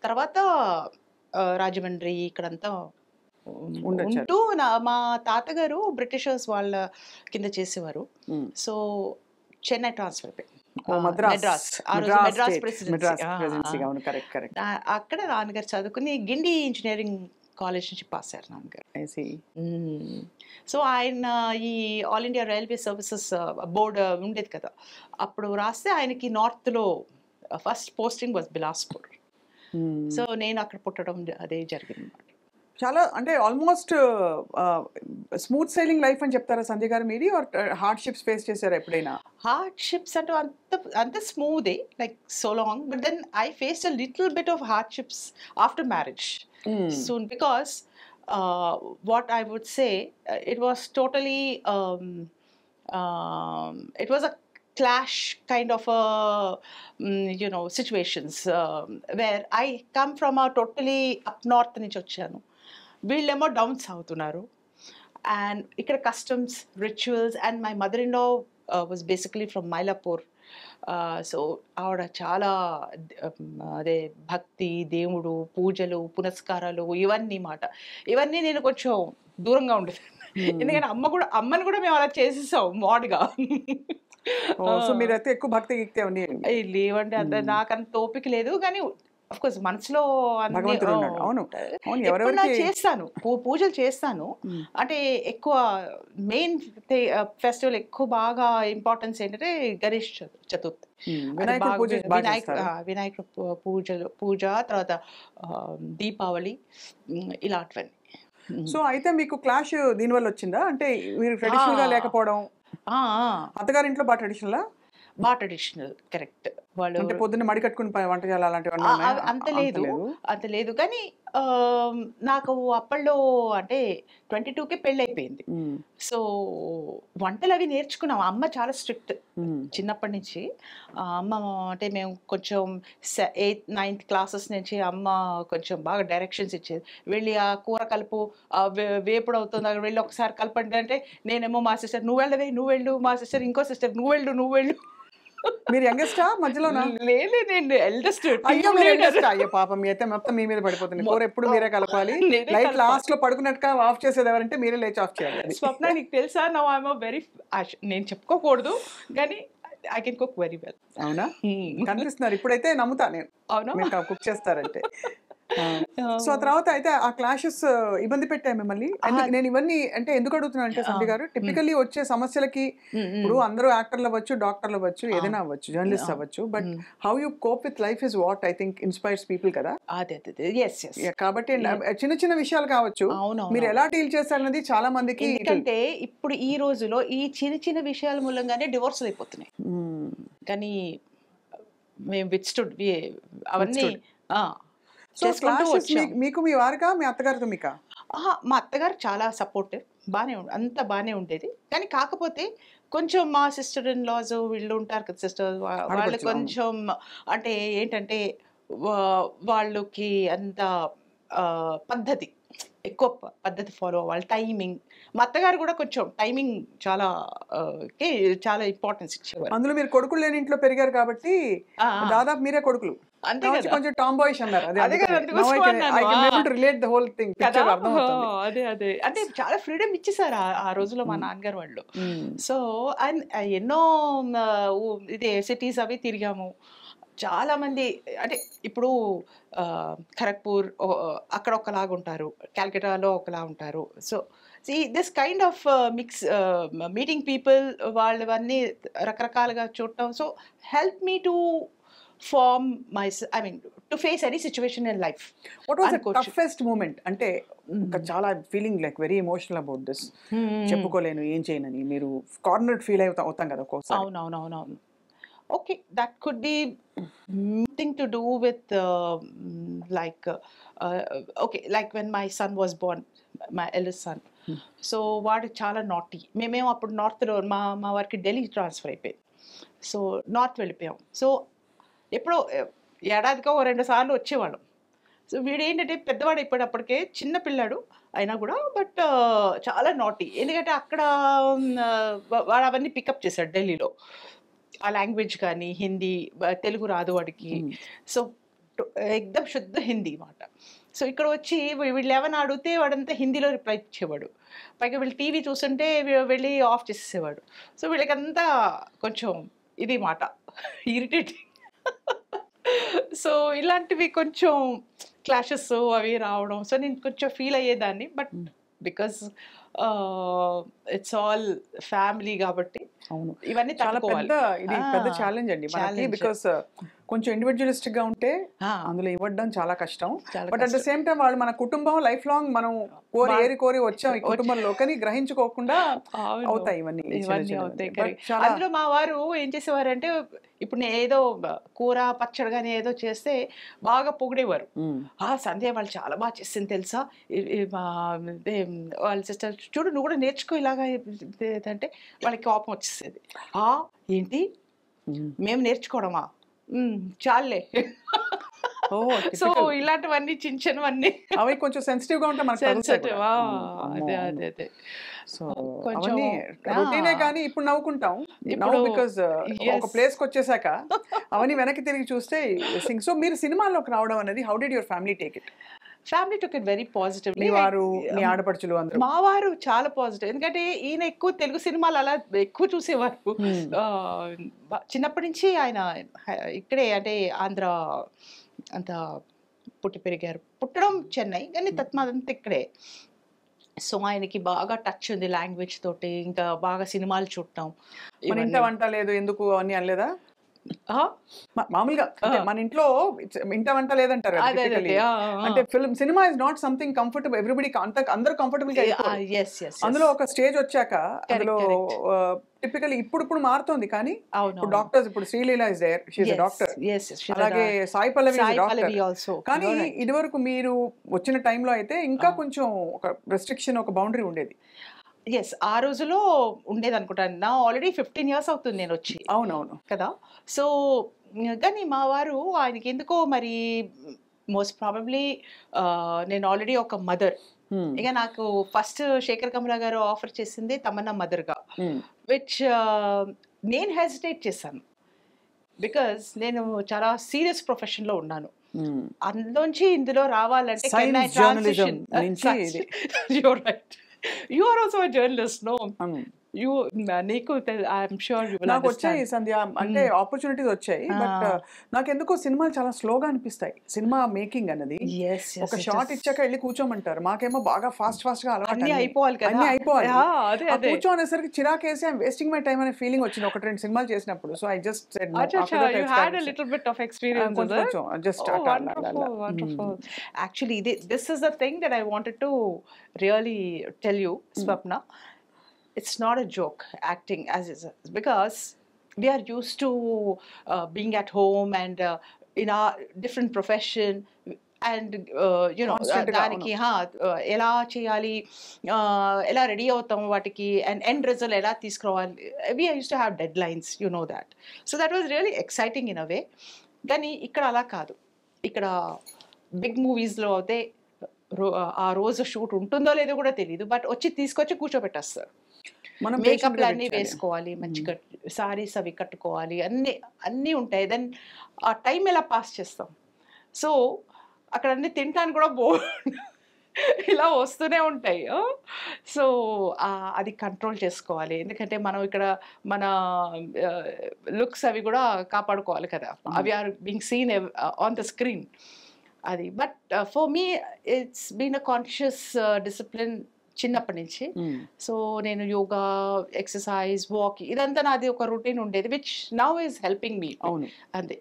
తర్వాత రాజమండ్రి ఇక్కడంతా ఉంటూ మా తాతగారు బ్రిటిషర్స్ వాళ్ళ కింద చేసేవారు. సో చెన్నై ట్రాన్స్ఫర్ అయిపోయింది, మెడ్రాస్ ప్రెసిడెన్సీ. అక్కడ నాన్నగారు చదువుకుని గిండి ఇంజనీరింగ్ కాలేజ్ నుంచి పాస్ అయ్యారు నాన్నగారు. సో ఆయన ఈ all India railway services board ఉండేది కదా, అప్పుడు రాస్తే ఆయనకి నార్త్లో first posting was Bilaspur. So నేను అక్కడ పుట్టడం అదే జరిగింది అన్నమాట. చాలా అంటే ఆల్మోస్ట్ స్మూత్ సైలింగ్ లైఫ్ అని చెప్తారా సంధ్య గారు మీది? హార్డ్షిప్స్ ఫేస్ చేశారా ఎప్పుడైనా? హార్డ్షిప్స్ అంటే అంత స్మూదే, like so long, but then I faced a little bit of hardships after marriage soon, because what I would say, it was totally it was a clash kind of a situations where I come from a totally up north నుంచి వచ్చాను, వీళ్ళేమో డౌన్ సౌత్ ఉన్నారు, అండ్ ఇక్కడ customs, rituals, and my mother in law was basically from Mylapore. So ఆవిడ చాలా అదే భక్తి, దేవుడు, పూజలు, పునస్కారాలు, ఇవన్నీ నేను కొంచెం దూరంగా ఉండేది. ఎందుకంటే అమ్మని కూడా మేము అలా చేసేసాం మాడ్గా. సో మీరైతే ఎక్కువ భక్తి లేవండి, అంత నాకంత ఓపిక లేదు. కానీ ఆఫ్ కోర్స్ మనసులో చేస్తాను, పూజలు చేస్తాను. అంటే ఎక్కువ మెయిన్ ఫెస్టివల్ ఎక్కువ బాగా ఇంపార్టెన్స్ ఏంటంటే గణేష్ చతుర్థి, వినాయకుడు పూజ, తర్వాత దీపావళి, ఇలాంటివన్నీ. సో అయితే మీకు క్లాష్ దీనివల్ల వచ్చిందా? అంటే మీరు ట్రెడిషనల్‌గా లేకపోవడం, అత్తగారింట్లో బా ట్రెడిషనలా? బాగా ట్రెడిషనల్, కరెక్ట్. వాళ్ళు అంటే పొద్దున్న మడి కట్టుకుని వంట చేయాలి అలాంటివన్నీ ఉన్నాయా? అంత లేదు, అంత లేదు. కానీ నాకు అప్పట్లో అంటే 22కే పెళ్ళైపోయింది. సో వంటలు అవి నేర్చుకున్నాం. అమ్మ చాలా స్ట్రిక్ట్ చిన్నప్పటి నుంచి. అమ్మ అంటే మేము కొంచెం 8th 9th క్లాసెస్ నుంచి అమ్మ కొంచెం బాగా డైరెక్షన్స్ ఇచ్చేది. వెళ్ళి ఆ కూర కలుపు, వేపుడు అవుతుంది అక్కడ వెళ్ళి ఒకసారి కలపండి అంటే నేనేమో మా సిస్టర్ నువ్వు వెళ్ళవే, నువ్వు వెళ్ళు, మా సిస్టర్ ఇంకో సిస్టర్ నువ్వు వెళ్ళు, నువ్వు వెళ్ళు. మీరు యంగెస్టా మధ్యలోనా? లేదు, నేను ఎల్డెస్ట్. అయ్యో మీరు యంగెస్ట్. అయ్యో పాపం మీ అయితే మొత్తం మీ మీద పడిపోతుంది. కూర ఎప్పుడు మీరే కలపాలి. లైట్ లాస్ట్ లో పడుకున్నట్టుగా ఆఫ్ చేసేది ఎవరంటే మీరే లేచి ఆఫ్ చేయాలి. స్వప్న నీకు తెలుసా, నౌ ఐఎమ్ వెరీ, నేను చెప్పుకోకూడదు కానీ I can cook very well. అవునా? కనిపిస్తున్నారు ఇప్పుడైతే, నమ్ముతా నేను. అవునా? మీరు కుక్ చేస్తారంటే. సో ఆ తర్వాత అయితే ఆ క్లాషెస్ ఇబ్బంది పెట్టాయి మిమ్మల్ని. నేను ఇవన్నీ అంటే ఎందుకు అడుగుతున్నాను అంటే సంధ్య గారు, టిపికల్లీ వచ్చే సమస్యలకి ఇప్పుడు అందరూ యాక్టర్లు అవ్వచ్చు, డాక్టర్లు అవ్వచ్చు, ఏదైనా అవ్వచ్చు, జర్నలిస్ట్ అవ్వచ్చు, but how you cope with life is what I think inspires people కదా. కాబట్టి చిన్న చిన్న విషయాలు కావచ్చు, మీరు ఎలా డీల్ చేస్తారన్నది చాలా మందికి. ఎందుకంటే ఇప్పుడు ఈ రోజులో ఈ చిన్న చిన్న విషయాల మూలంగానే డివోర్స్ అయిపోతున్నాయి. కానీ మేము విత్స్టూడ్ అవన్నీ మీకు మీ వారిగా మీ అత్తగారితో మీకా? మా అత్తగారు చాలా సపోర్టివ్, అంత బాగానే ఉండేది. కానీ కాకపోతే కొంచెం మా సిస్టర్ ఇన్ లాస్ వీళ్ళు ఉంటారు కదా, సిస్టర్ వాళ్ళు కొంచెం అంటే ఏంటంటే వాళ్ళకి అంత పద్ధతి, ఎక్కువ పద్ధతి ఫాలో అవ్వాలి, టైమింగ్. మా అత్తగారు కూడా కొంచెం టైమింగ్ చాలా చాలా ఇంపార్టెన్స్ ఇచ్చేవారు. అందులో మీరు కొడుకులు లేని ఇంట్లో పెరిగారు కాబట్టి దాదాపు మీరే కొడుకులు. అంతే కదా, కొంచెం టామ్ బాయ్స్ అన్నారు. అదే అంటే చాలా ఫ్రీడమ్ ఇచ్చేసారు ఆ రోజులో మా నాన్నగారు వాళ్ళు. సో ఎన్నో ఇదే సిటీస్ అవి తిరిగాము. చాలా మంది అంటే ఇప్పుడు ఖరగ్పూర్ అక్కడ ఒకలాగా ఉంటారు, క్యాల్కటాలో ఒకలా ఉంటారు. So this kind of mix, meeting people, వాళ్ళవన్నీ రకరకాలుగా చూడటం. So help me to form I mean to face any situation in life. What was the toughest moment? అంటే చాలా feeling like very emotional about this, చెప్పుకోలేను ఏం చేయనని మీరు కార్నర్డ్ ఫీల్ అవుతాం కదా ఒక్కోసారి. అవునవునవునవును. Okay, that could be thing to do with like okay, like when my son was born, my eldest son. So వాడు చాలా నాటీ. మేమేమో అప్పుడు నార్త్లో మా వారికి ఢిల్లీ ట్రాన్స్ఫర్ అయిపోయింది. సో నార్త్ వెళ్ళిపోయాం. సో ఎప్పుడో ఏడాదికో 2 సార్లు వచ్చేవాళ్ళం. సో వీడు ఏంటంటే పెద్దవాడు అయిపోయేటప్పటికే, చిన్న పిల్లాడు అయినా కూడా, బట్ చాలా నాటీ. ఎందుకంటే అక్కడ వాడు అవన్నీ పికప్ చేశాడు ఢిల్లీలో, ఆ లాంగ్వేజ్ కానీ, హిందీ, తెలుగు రాదు వాడికి. సో ఎక్దమ్ శుద్ధ హిందీ మాట. సో ఇక్కడ వచ్చి వీళ్ళు ఏమైనా అడిగితే వాడంతా హిందీలో రిప్లై ఇచ్చేవాడు. పైగా వీళ్ళు టీవీ చూస్తుంటే వెళ్ళి ఆఫ్ చేసేసేవాడు. సో వీళ్ళకంతా కొంచెం ఇది మాట ఇరిటేటింగ్. సో ఇలాంటివి కొంచెం క్లాషెస్ అవి రావడం. సో నేను కొంచెం ఫీల్ అయ్యేదాన్ని. But because it's all family కాబట్టి అవును, ఇవన్నీ చాలా పెద్ద ఛాలెంజ్ అండి మనకి. బికాస్ కొంచెం ఇండివిజువలిస్టిక్ గా ఉంటే అందులో ఇవ్వడం చాలా కష్టం. But at the same time వాళ్ళు మన కుటుంబం లైఫ్ లాంగ్ మనం కోరి వచ్చాం ఈ కుటుంబంలో, కానీ గ్రహించుకోకుండా అవుతాయి ఇవన్నీ. అందులో మా వారు ఏం చేసేవారంటే, ఇప్పుడు నేను ఏదో కూర పచ్చడి కానీ ఏదో చేస్తే బాగా పొగిడేవారు. సంధ్య వాళ్ళు చాలా బాగా చేసింది తెలుసా, వాళ్ళ సిస్టర్ చూడు నువ్వు కూడా నేర్చుకో ఇలాగా అంటే వాళ్ళకి కోపం వచ్చేసేది. ఏంటి మేము నేర్చుకోవడమా, చాలే. సో ఇలాంటివన్నీ చిన్నవన్నీ అవి కొంచెం సెన్సిటివ్ గా ఉంటాయి మనకి. అదే సో అవన్నీ రొటీనే, కానీ ఇప్పుడు నవ్వుకుంటాం బికాజ్ ఒక ప్లేస్ కి వచ్చేసాక అవన్నీ వెనక్కి తిరిగి చూస్తే. సో మీరు సినిమాల్లోకి రావడం అనేది, how did your family take it? Family took it very positive. మీ వారు, మీ ఆడపడుచులు అందరూ? మా వారు చాలా పాజిటివ్. ఎందుకంటే ఈయన ఎక్కువ తెలుగు సినిమాలు అలా ఎక్కువ చూసేవారు. చిన్నప్పటి నుంచి ఆయన ఇక్కడే అంటే ఆంధ్ర అంత పుట్టి పెరిగారు. పుట్టడం చెన్నై కానీ తత్మాదంతా ఇక్కడే. సో ఆయనకి బాగా టచ్ ఉంది లాంగ్వేజ్ తోటి, ఇంకా బాగా సినిమాలు చూడటం. ఇంత వంట లేదు ఎందుకు అని అనలేదా? మామూలుగా అంటే మన ఇంట్లో ఇంట వంట లేదంటారు కదా అదే typically. అంటే cinema is not something comfortable everybody అందరూ కంఫర్టబుల్ గా అయిపోరు. ఎస్ ఎస్ అందులో ఒక స్టేజ్ వచ్చాక అందులో correct. టిపికల్ ఇప్పుడు మారుతోంది కానీ అవును ఇప్పుడు డాక్టర్స్ ఇప్పుడు Sreeleela is there she is doctor, అలాగే Sai Pallavi is a doctor. Also కానీ ఇదివరకు మీరు వచ్చిన టైంలో అయితే ఇంకా కొంచెం ఒక రెస్ట్రిక్షన్ ఒక బౌండరీ ఉండేది. ఎస్ ఆ రోజులో ఉండేది అనుకుంటాను. నా ఆల్రెడీ 15 years అవుతుంది నేను వచ్చి అవునవును. కదా. సో కానీ మా వారు ఆయనకి ఎందుకో మరి మోస్ట్ ప్రాబబ్లీ నేను ఆల్రెడీ ఒక మదర్. ఇక నాకు ఫస్ట్ శేఖర్ కమలా గారు ఆఫర్ చేసింది తమన్నా మదర్గా, విచ్ నేను హెసిటేట్ చేశాను బికాజ్ నేను చాలా సీరియస్ ప్రొఫెషన్లో ఉన్నాను. అందులోంచి ఇందులో రావాలంటే Science journalism నుంచి ఇది. You're right. You are also a journalist, no? You, నీకు ఐఎమ్ షూర్ యు విల్ నాకు వచ్చాయి సంధ్య అంటే ఆపర్చునిటీస్ వచ్చాయి, బట్ నాకెందుకో సినిమాలు చాలా స్లోగా అనిపిస్తాయి. సినిమా మేకింగ్ అన్నది ఒక షాట్ ఇచ్చాక వెళ్ళి కూర్చోమంటారు, మాకేమో బాగా ఫాస్ట్ గా అలవాటు, అన్ని అయిపోవాలి కదా. అన్ని అయిపోవాలి. అదే ఆ కూర్చోనేసరికి చిరాకేసి ఐఎమ్ వేస్టింగ్ మై టైం అనే ఫీలింగ్ వచ్చింది ఒక 2 సినిమాలు చేసినప్పుడు. So I just said no. you had a little bit of experience with it. Just Oh, wonderful. Actually, this is the thing that I wanted to really tell you, Swapna. It's not a joke, acting as is, because we are used to being at home and in our different profession and దానికి ఎలా చేయాలి, ఎలా రెడీ అవుతాము వాటికి, అండ్ ఎండ్ రిజల్ట్ ఎలా తీసుకురావాలి. we used to have deadlines, you know that. So that was really exciting in a way. కానీ ఇక్కడ అలా కాదు. ఇక్కడ బిగ్ మూవీస్లో అయితే ఆ రోజు షూట్ ఉంటుందో లేదో కూడా తెలియదు, బట్ తీసుకొచ్చి కూర్చోబెట్టేస్తారు. మేకప్లు అన్నీ వేసుకోవాలి, మంచిగా సారీస్ అవి కట్టుకోవాలి, అన్నీ ఉంటాయి. దెన్ ఆ టైం ఎలా పాస్ చేస్తాం. సో అక్కడ అన్నీ తింటాను కూడా ఇలా వస్తూనే ఉంటాయి. సో అది కంట్రోల్ చేసుకోవాలి, ఎందుకంటే మనం ఇక్కడ మన లుక్స్ అవి కూడా కాపాడుకోవాలి కదా. అవి are being seen on the screen అది. But for me it's been a conscious discipline చిన్నప్పటి నుంచి. సో నేను యోగా, ఎక్సర్సైజ్, వాకింగ్ ఇదంతా నాది ఒక రొటీన్ ఉండేది, which now is helping me. అంతే.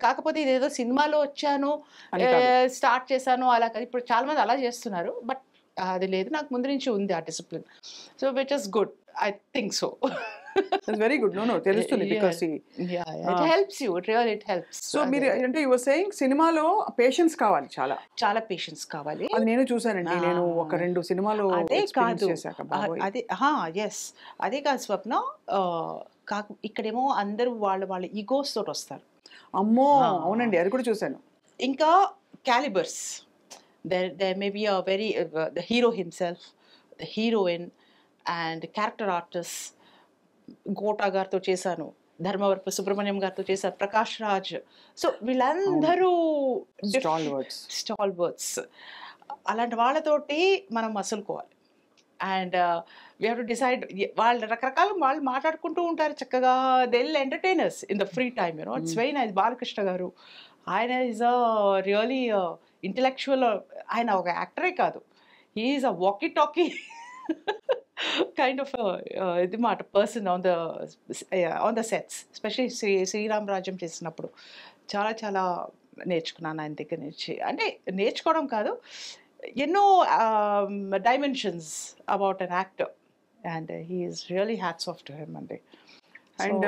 కాకపోతే ఇదేదో సినిమాలో వచ్చాను స్టార్ట్ చేశాను అలా కాదు. ఇప్పుడు చాలా మంది అలా చేస్తున్నారు, బట్ అది లేదు, నాకు ముందు నుంచి ఉంది ఆ discipline. So which is good, I think so. That's very good. No, తెలుస్తుంది because it helps you. It really helps. So మీరు అంటే you were saying సినిమాలో పేషెన్స్ కావాలి, చాలా పేషెన్స్ కావాలి. అది నేను చూసానండి. నేను ఒక 2 సినిమాలు అదే కాదు అదే ఎస్ అదే కాదు స్వప్న. ఇక్కడేమో అందరూ వాళ్ళ ఈగోస్ తోటి వస్తారు. అమ్మో అవునండి, అది కూడా చూసాను. ఇంకా callipers, there may be a very the hero himself, the heroine and character artists. Kota గారితో చేశాను, ధర్మవరపు సుబ్రహ్మణ్యం గారితో చేశాను, ప్రకాష్ రాజ్. సో వీళ్ళందరూ స్టాల్వర్డ్స్. అలాంటి వాళ్ళతోటి మనం మసులుకోవాలి. And we have to decide. వాళ్ళు రకరకాల వాళ్ళు మాట్లాడుకుంటూ ఉంటారు చక్కగా. They will entertainers in the free time, you know. It's very nice. Balakrishna గారు, ఆయన ఈజ్ అ రియలీ ఇంటలెక్చువల్. ఆయన ఒక యాక్టరే కాదు, he is a walkie talkie kind of ఇది మాట person on the sets. Especially Sriram Rajyam చేసినప్పుడు చాలా నేర్చుకున్నాను ఆయన దగ్గర నుంచి. అంటే నేర్చుకోవడం కాదు, ఎన్నో dimensions about an actor, and he is really hats off to him అండి. అండ్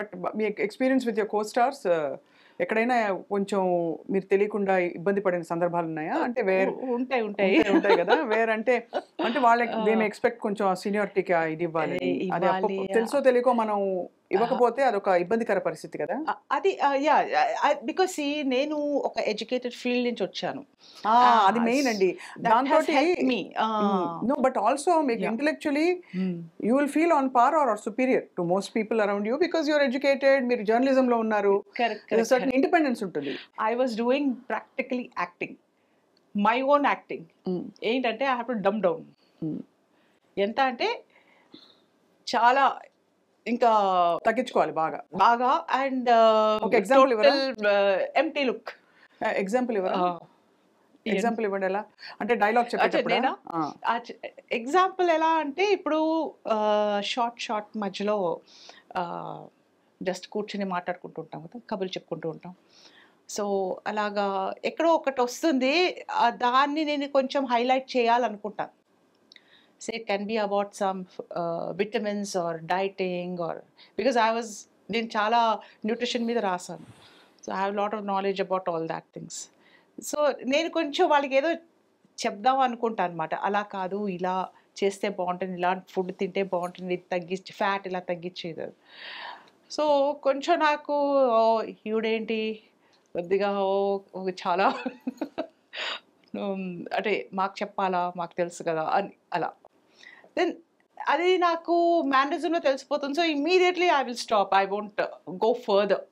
బట్ మీ experience with your co stars ఎక్కడైనా కొంచెం మీరు తెలియకుండా ఇబ్బంది పడిన సందర్భాలు ఉన్నాయా? అంటే ఉంటాయి కదా, అంటే వాళ్ళకి దే మే ఎక్స్పెక్ట్ కొంచెం సీనియారిటీకి ఇది ఇవ్వాలి, అది తెలుసో తెలియకో మనం ఇవ్వకపోతే అదొక ఇబ్బందికర పరిస్థితి కదా. అది బికాస్ నేను ఒక ఎడ్యుకేటెడ్ ఫీల్డ్ నుంచి వచ్చాను, అది మెయిన్ అండి. దాంతో నో బట్ ఆల్సో మీకు intellectually you will feel on par or superior to most people around you because you're educated, మీరు జర్నలిజం లో ఉన్నారు, సర్టన్ ఇండిపెండెన్స్ ఉంటుంది. I was doing practically acting, my own acting. ఏంటంటే I have to dumb down. ఎంత అంటే చాలా ఇంకా తగ్గించుకోవాలి బాగా. And empty look. ఎగ్జాంపుల్ ఇవ్వండి. ఎలా అంటే డైలాగ్ చెప్పేటప్పుడు ఎగ్జాంపుల్ ఎలా అంటే ఇప్పుడు షార్ట్ మధ్యలో జస్ట్ కూర్చుని మాట్లాడుకుంటూ ఉంటాం కదా, కబుర్లు చెప్పుకుంటూ ఉంటాం. సో అలాగా ఎక్కడో ఒకటి వస్తుంది, దాన్ని నేను కొంచెం highlight చేయాలనుకుంటాను. Say it can be about some vitamins or dieting or because నేను చాలా న్యూట్రిషన్ మీద రాసాను. So I have lot of knowledge about all that things. So నేను కొంచెం వాళ్ళకి ఏదో చెప్దాం అనుకుంటాను అనమాట. అలా కాదు, ఇలా చేస్తే బాగుంటుంది, ఇలా ఫుడ్ తింటే బాగుంటుంది, తగ్గించి ఫ్యాట్ ఇలా తగ్గించేది. సో కొంచెం నాకు ఈవిడేంటి కొద్దిగా చాలా అంటే మాకు చెప్పాలా, మాకు తెలుసు కదా అని అలా. దెన్ అది నాకు మేనరిజంలో తెలిసిపోతుంది. So immediately I will stop, I won't go further.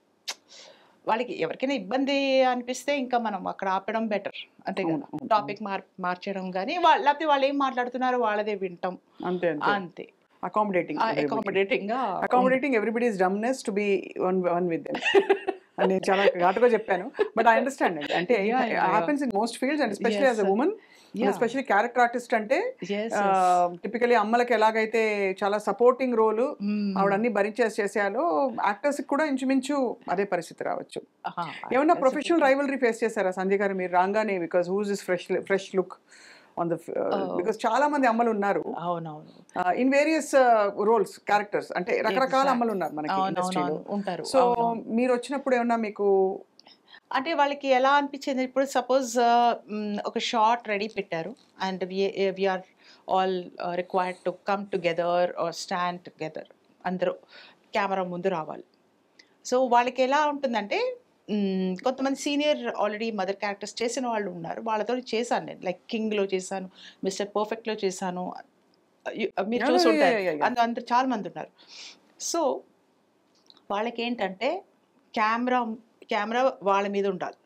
వాళ్ళకి ఎవరికైనా ఇబ్బంది అనిపిస్తే ఇంకా మనం అక్కడ ఆపడం బెటర్, అంతే కదా. టాపిక్ మార్చడం కానీ లేకపోతే వాళ్ళు ఏం మాట్లాడుతున్నారో వాళ్ళదే వింటాం, అంతే అంతే. Accommodating everybody's dumbness to be one with them అని నేను చాలా ఘాటుగా చెప్పాను. బట్ ఐ అండర్స్టాండ్ అండి. అంటే happens in most fields and especially as a women, especially character artist అంటే టిపికలీ అమ్మలకి ఎలాగైతే చాలా సపోర్టింగ్ రోల్ ఆవిడ అన్ని భరించేసేయాలో, యాక్టర్స్ కూడా ఇంచుమించు అదే పరిస్థితి రావచ్చు. ఏమన్నా ప్రొఫెషనల్ రైవలరీ ఫేస్ చేశారా సంజయ్ గారు మీరు రాగానే? Because who's is fresh look on the because చాలా మంది అమ్మలు ఉన్నారు ఇన్ వేరియస్ రోల్స్ క్యారెక్టర్స్, అంటే రకరకాల అమ్మలు ఉన్నారు మనకి ఇండస్ట్రీలో ఉంటారు. సో మీరు వచ్చినప్పుడు ఏమన్నా మీకు అంటే వాళ్ళకి ఎలా అనిపించింది? ఇప్పుడు సపోజ్ ఒక షార్ట్ రెడీ పెట్టారు and we're all required to come together or stand together, అందరూ కెమెరా ముందు రావాలి. సో వాళ్ళకి ఎలా ఉంటుందంటే, కొంతమంది సీనియర్ ఆల్రెడీ మదర్ క్యారెక్టర్స్ చేసిన వాళ్ళు ఉన్నారు, వాళ్ళతో చేశాను నేను. లైక్ కింగ్లో చేశాను, మిస్టర్ పర్ఫెక్ట్లో చేశాను, మీరు చూసుంటారు, అందరు చాలా మంది ఉన్నారు. సో వాళ్ళకి ఏంటంటే కెమెరా వాళ్ళ మీద ఉండాలి,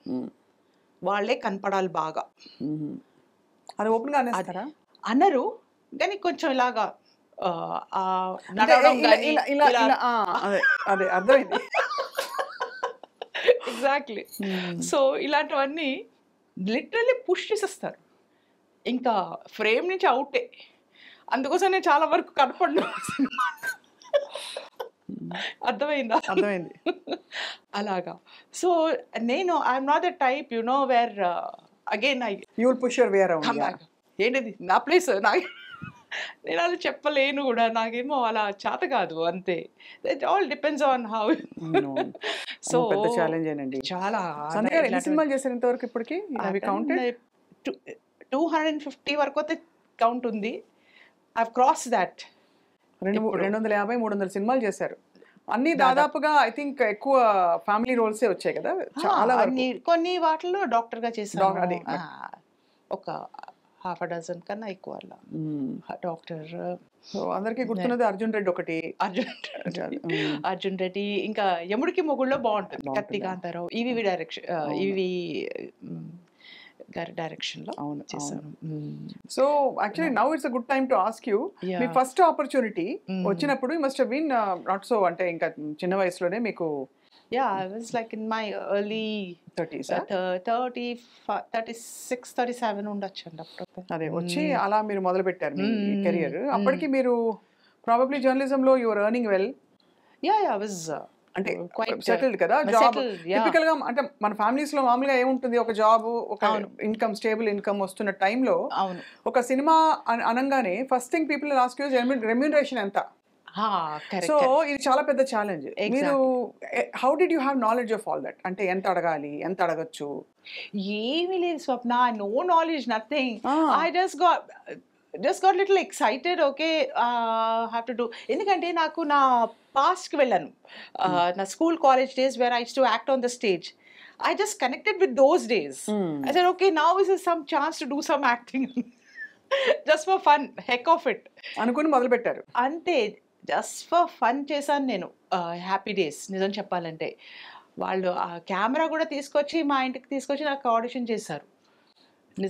వాళ్ళే కనపడాలి బాగా. అది ఓపెన్గా అనేస్తారా? అన్నారు కానీ కొంచెం ఇలాగా అదే అర్థమైంది. ఎగ్జాక్ట్లీ. సో ఇలాంటివన్నీ లిటరల్లీ పుష్ చేసేస్తారు, ఇంకా ఫ్రేమ్ నుంచి అవుటే. అందుకోసం నేను చాలా వరకు కనపడను. అర్థమైందా? అర్థమైంది. అలాగా. సో నేను I'm not the type you know where again you will push your way around. ఏంటిది నా ప్లేస్, నాకు నేను అలా చెప్పలేను కూడా, నాకేమో అలా చేత కాదు, అంతే. It all depends on how. So పెద్ద ఛాలెంజ్ ఏనండి. చాలా. సంజయ్ గారు ఎన్ని సినిమాలు చేశారు ఇంతవరకు ఇప్పటికి? 250 వరకు అయితే కౌంట్ ఉంది. I cross that. 250, 300 సినిమాలు చేశారు. అన్ని దాదాపుగా ఐ థింక్ ఎక్కువ ఫ్యామిలీ రోల్సే వచ్చాయి కదా చాలా. కొన్ని వాటిల్లో డాక్టర్ గా చేశాను, ఒక half a dozen కన్నా ఎక్కువ డాక్టర్. సో అందరికి గుర్తున్నది అర్జున్ రెడ్డి ఒకటి. అర్జున్ రెడ్డి, ఇంకా యముడికి మొగుళ్ళో బాగుంటుంది, కత్తి కాంతారావు, ఈవి డైరెక్షన్, ఈవి గారి డైరెక్షన్ లో చేశాను. So actually now it's a good time to ask you, మీ ఫస్ట్ ఆపర్చునిటీ వచ్చినప్పుడు you must have been not so, అంటే ఇంకా చిన్న వయసులోనే మీకు? Yeah, I was like in my early 30s, 36, 37 ఉండొచ్చండి అప్పుడు. అదే వచ్చి అలా మీరు మొదలు పెట్టారు మీ కెరియర్. అప్పటికి మీరు ప్రాబబ్లీ జర్నలిజంలో you are earning well. Yeah, I was అంటే సెటిల్డ్ కదా, జాబ్ టిపికల్ గా. అంటే మన ఫ్యామిలీస్ లో మామూలుగా ఏముంటుంది, ఒక జాబ్, ఒక ఇన్కమ్, స్టేబుల్ ఇన్కమ్ వస్తున్న టైంలో ఒక సినిమా అనగానే first thing people ask you remuneration ఎంత. సో ఇది చాలా పెద్ద ఛాలెంజ్. మీరు how did you have knowledge of all that? అంటే ఎంత అడగాలి, ఎంత అడగచ్చు? ఏమీ లేదు Swapna, no knowledge, nothing. I just got little excited. Okay, have to do. ఎందుకంటే నాకు నా పాస్ట్కి వెళ్ళాను, నా school college days where I used to act on the stage. I just connected with those days. I said, okay, now is some chance to do some acting. Just for fun, heck of it. అనుకుని మొదలు పెట్టారు అంతే. జస్ట్ ఫర్ ఫన్ చేశాను నేను. హ్యాపీ డేస్ నిజం చెప్పాలంటే, వాళ్ళు ఆ కెమెరా కూడా తీసుకొచ్చి మా ఇంటికి తీసుకొచ్చి నాకు ఆడిషన్ చేశారు.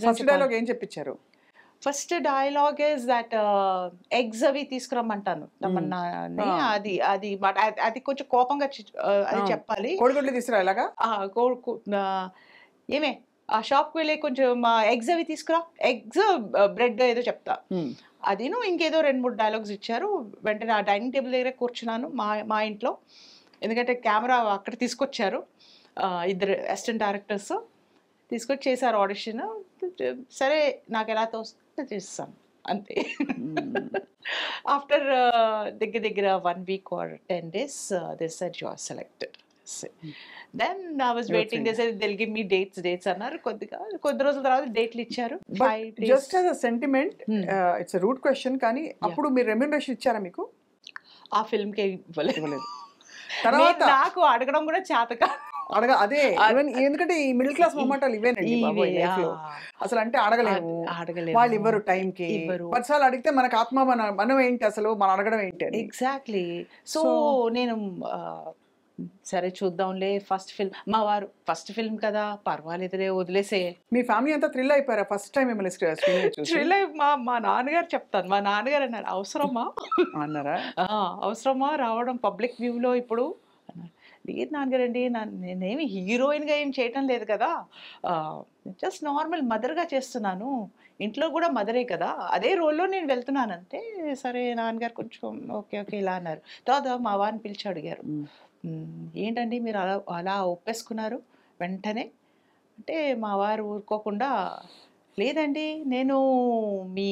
ఫస్ట్ డైలాగ్ ఏం చెప్పించారు? First dialogue is that eggs అవి తీసుకురమ్మంటాను తమన్నాని. అది కొంచెం కోపంగా అది చెప్పాలి. కోడిగుడ్లు తీసుకురా ఎలాగా? ఏమే ఆ షాప్కి వెళ్ళి కొంచెం ఎగ్స్ అవి తీసుకురా, ఎగ్స్ బ్రెడ్ ఏదో చెప్తా. అది ఇంకేదో 2-3 డైలాగ్స్ ఇచ్చారు. వెంటనే ఆ డైనింగ్ టేబుల్ దగ్గర కూర్చున్నాను మా ఇంట్లో. ఎందుకంటే కెమెరా అక్కడ తీసుకొచ్చారు, ఇద్దరు అసిస్టెంట్ డైరెక్టర్స్ తీసుకొచ్చి చేశారు ఆడిషన్. సరే నాకు ఎలా తోస్తే చేస్తాను అంతే. ఆఫ్టర్ దగ్గర దగ్గర 1 week or 10 days they said you are selected. Then I was waiting. They said they'll give me dates అన్నారు. కొద్ది రోజుల తర్వాత డేట్లు ఇచ్చారు. Just as a sentiment, it's root question, కానీ అప్పుడు మీరు రెమ్యూనరేషన్ ఇచ్చారా మీకు? ఆ ఫిల్మ్ కి ఇవ్వలేదు. తర్వాత నాకు అడగడం కూడా చేతక అదే ఎందుకంటే ఈ మిడిల్ క్లాస్ మొమెంటాలు ఇవేనండి బాబోయ్ లైఫ్ లో. అసలు అంటే అడగలేము, వాళ్ళు ఇవ్వరు టైం కి. పదిసార్లు అడిగితే మనకు ఆత్మ మనం ఏంటి అసలు మనం అడగడం ఏంటి అని. ఎగ్జాక్ట్లీ. సో నేను సరే చూద్దాంలే, ఫస్ట్ ఫిల్మ్, మా వారు ఫస్ట్ ఫిల్మ్ కదా పర్వాలేదులే వదిలేసే. మీ ఫ్యామిలీ అంతా థ్రిల్ అయిపోయారా ఫస్ట్ టైం మిమ్మల్ని థ్రిల్ అయి మా నాన్నగారు చెప్తాను, మా నాన్నగారు అన్నారు అవసరమా అన్నారా? అవసరమా రావడం పబ్లిక్ వ్యూలో ఇప్పుడు అన్నారు. లేదు నాన్నగారండి, నేనేమి హీరోయిన్గా ఏం చేయటం లేదు కదా, జస్ట్ నార్మల్ మదర్గా చేస్తున్నాను, ఇంట్లో కూడా మదరే కదా, అదే రోల్లో నేను వెళ్తున్నానంటే. సరే నాన్నగారు కొంచెం ఓకే ఓకే ఇలా అన్నారు. తర్వాత మా వారిని పిలిచి అడిగారు, ఏంటండి మీరు అలా ఒప్పేసుకున్నారు వెంటనే అంటే. మా వారు ఊరుకోకుండా, లేదండి నేను మీ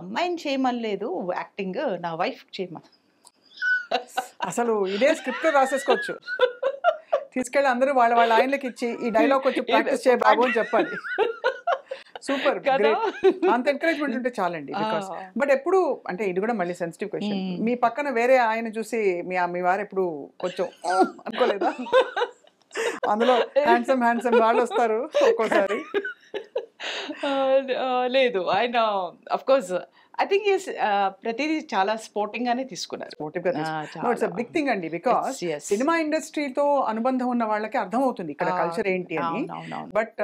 అమ్మాయిని చేయమనలేదు యాక్టింగ్, నా వైఫ్ చేయమని. అసలు ఇదే స్క్రిప్ట్ రాసేసుకోవచ్చు, తీసుకెళ్ళి అందరూ వాళ్ళ ఆయనకి ఇచ్చి ఈ డైలాగ్ కొంచెం ప్రాక్టీస్ చేయ బాబు అని చెప్పాలి. సూపర్, అంత ఎంకరేజ్మెంట్ ఉంటే చాలండి. బికాస్ బట్ ఎప్పుడు అంటే ఇది కూడా మళ్ళీ సెన్సిటివ్ క్వశ్చన్, మీ పక్కన వేరే ఆయన చూసి మీ వారు ఎప్పుడు కొంచెం అనుకోలేదా? అందులో హ్యాండ్సమ్ వాళ్ళు వస్తారు ఒక్కోసారి. లేదు, ఆయన అఫ్ కోర్స్ ఐ థింక్ ప్రతిదీ చాలా స్పోర్టింగ్ గానే తీసుకున్నారు. ఇట్స్ అ బిగ్ థింగ్ అండి, బికాస్ సినిమా ఇండస్ట్రీతో అనుబంధం ఉన్న వాళ్ళకి అర్థమవుతుంది ఇక్కడ కల్చర్ ఏంటి అని. బట్